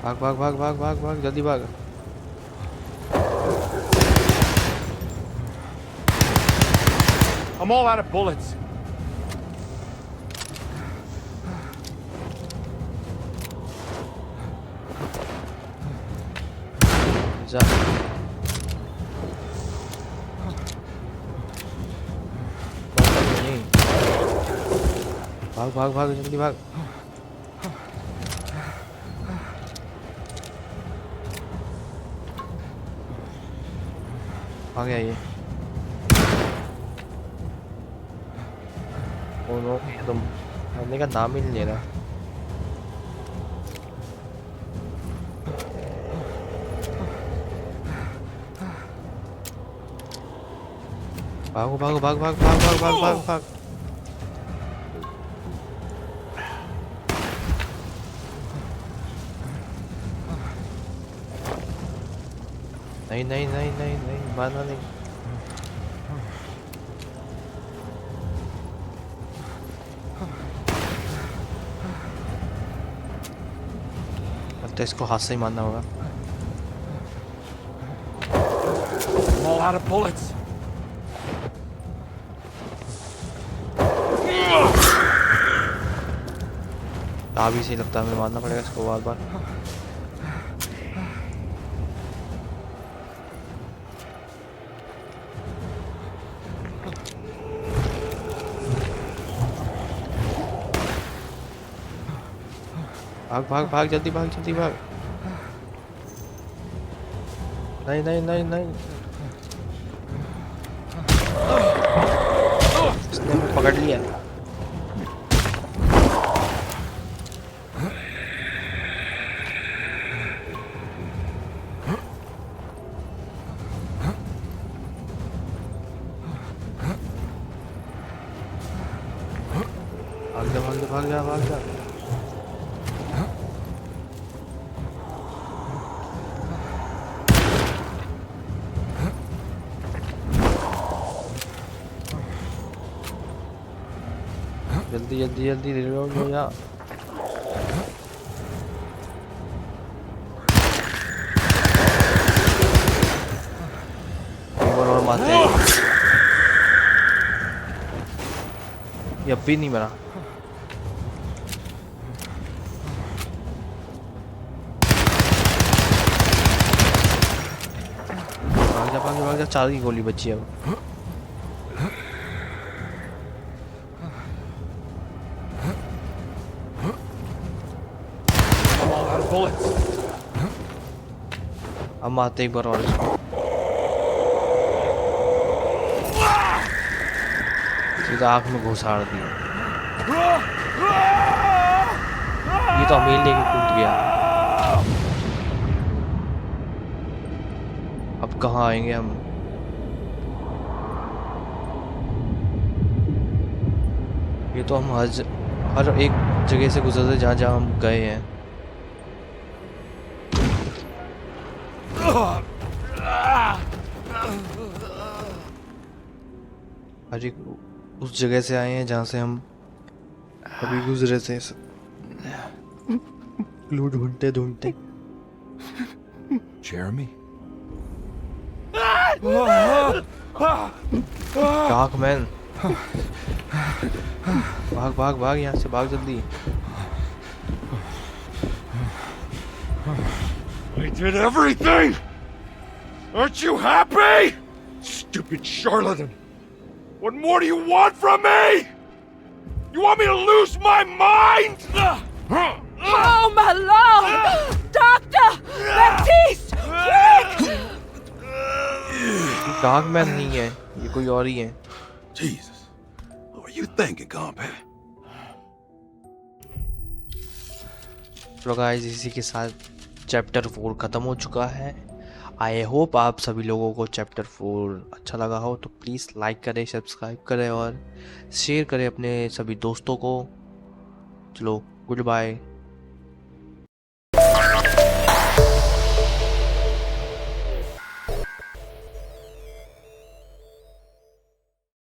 भाग भाग भाग भाग भाग भाग जल्दी भाग। I'm all out of bullets. जा। भाग भाग भाग जल्दी भाग। आ गया ये। ओ नो, ये तो मरने का नाम ही नहीं ले रहा। भागो भागो भाग भाग भाग भाग भाग भाग भाग। नहीं नहीं नहीं नहीं नहीं, मारना नहीं। लगता है इसको हाथ से ही मारना होगा। I'm all out of bullets. अभी से लगता है हमें मारना पड़ेगा इसको बार बार। भाग भाग भाग जल्दी भाग जल्दी भाग। नहीं नहीं नहीं नहीं, इसने हमें पकड़ लिया। भाग जा भाग जा भाग जा भाग जा। जल्दी जल्दी जल्दी रिलोड हो जा। एक बार और मारते हैं। ये अब भी नहीं मरा। भाग जा 4 की गोली बची है अब। अब मारते एक बार और इसको। सीधा आँख में घुसाड़ दिया। ये तो अमीर लेके कूद गया। अब कहाँ आएंगे हम? ये तो हम हर एक जगह से गुजरते जहाँ जहाँ हम गए हैं। हर एक उस जगह से आए हैं जहाँ से हम अभी गुजरे थे। क्लू ढूंढते ढूंढते। Jeremy? डॉगमैन, भाग भाग भाग, यहाँ से भाग जल्दी। I did everything! Aren't you happy? Stupid charlatan! What more do you want from me? You want me to lose my mind? Oh, my lord! Doctor! Baptiste! Quick! डॉगमैन नहीं है, ये कोई और ही है। Jesus, what were you thinking, compadre? तो guys, इसी के साथ चैप्टर 4 ख़त्म हो चुका है। आई होप आप सभी लोगों को चैप्टर 4 अच्छा लगा हो, तो प्लीज़ लाइक करें, सब्सक्राइब करें और शेयर करें अपने सभी दोस्तों को। चलो, गुड बाय।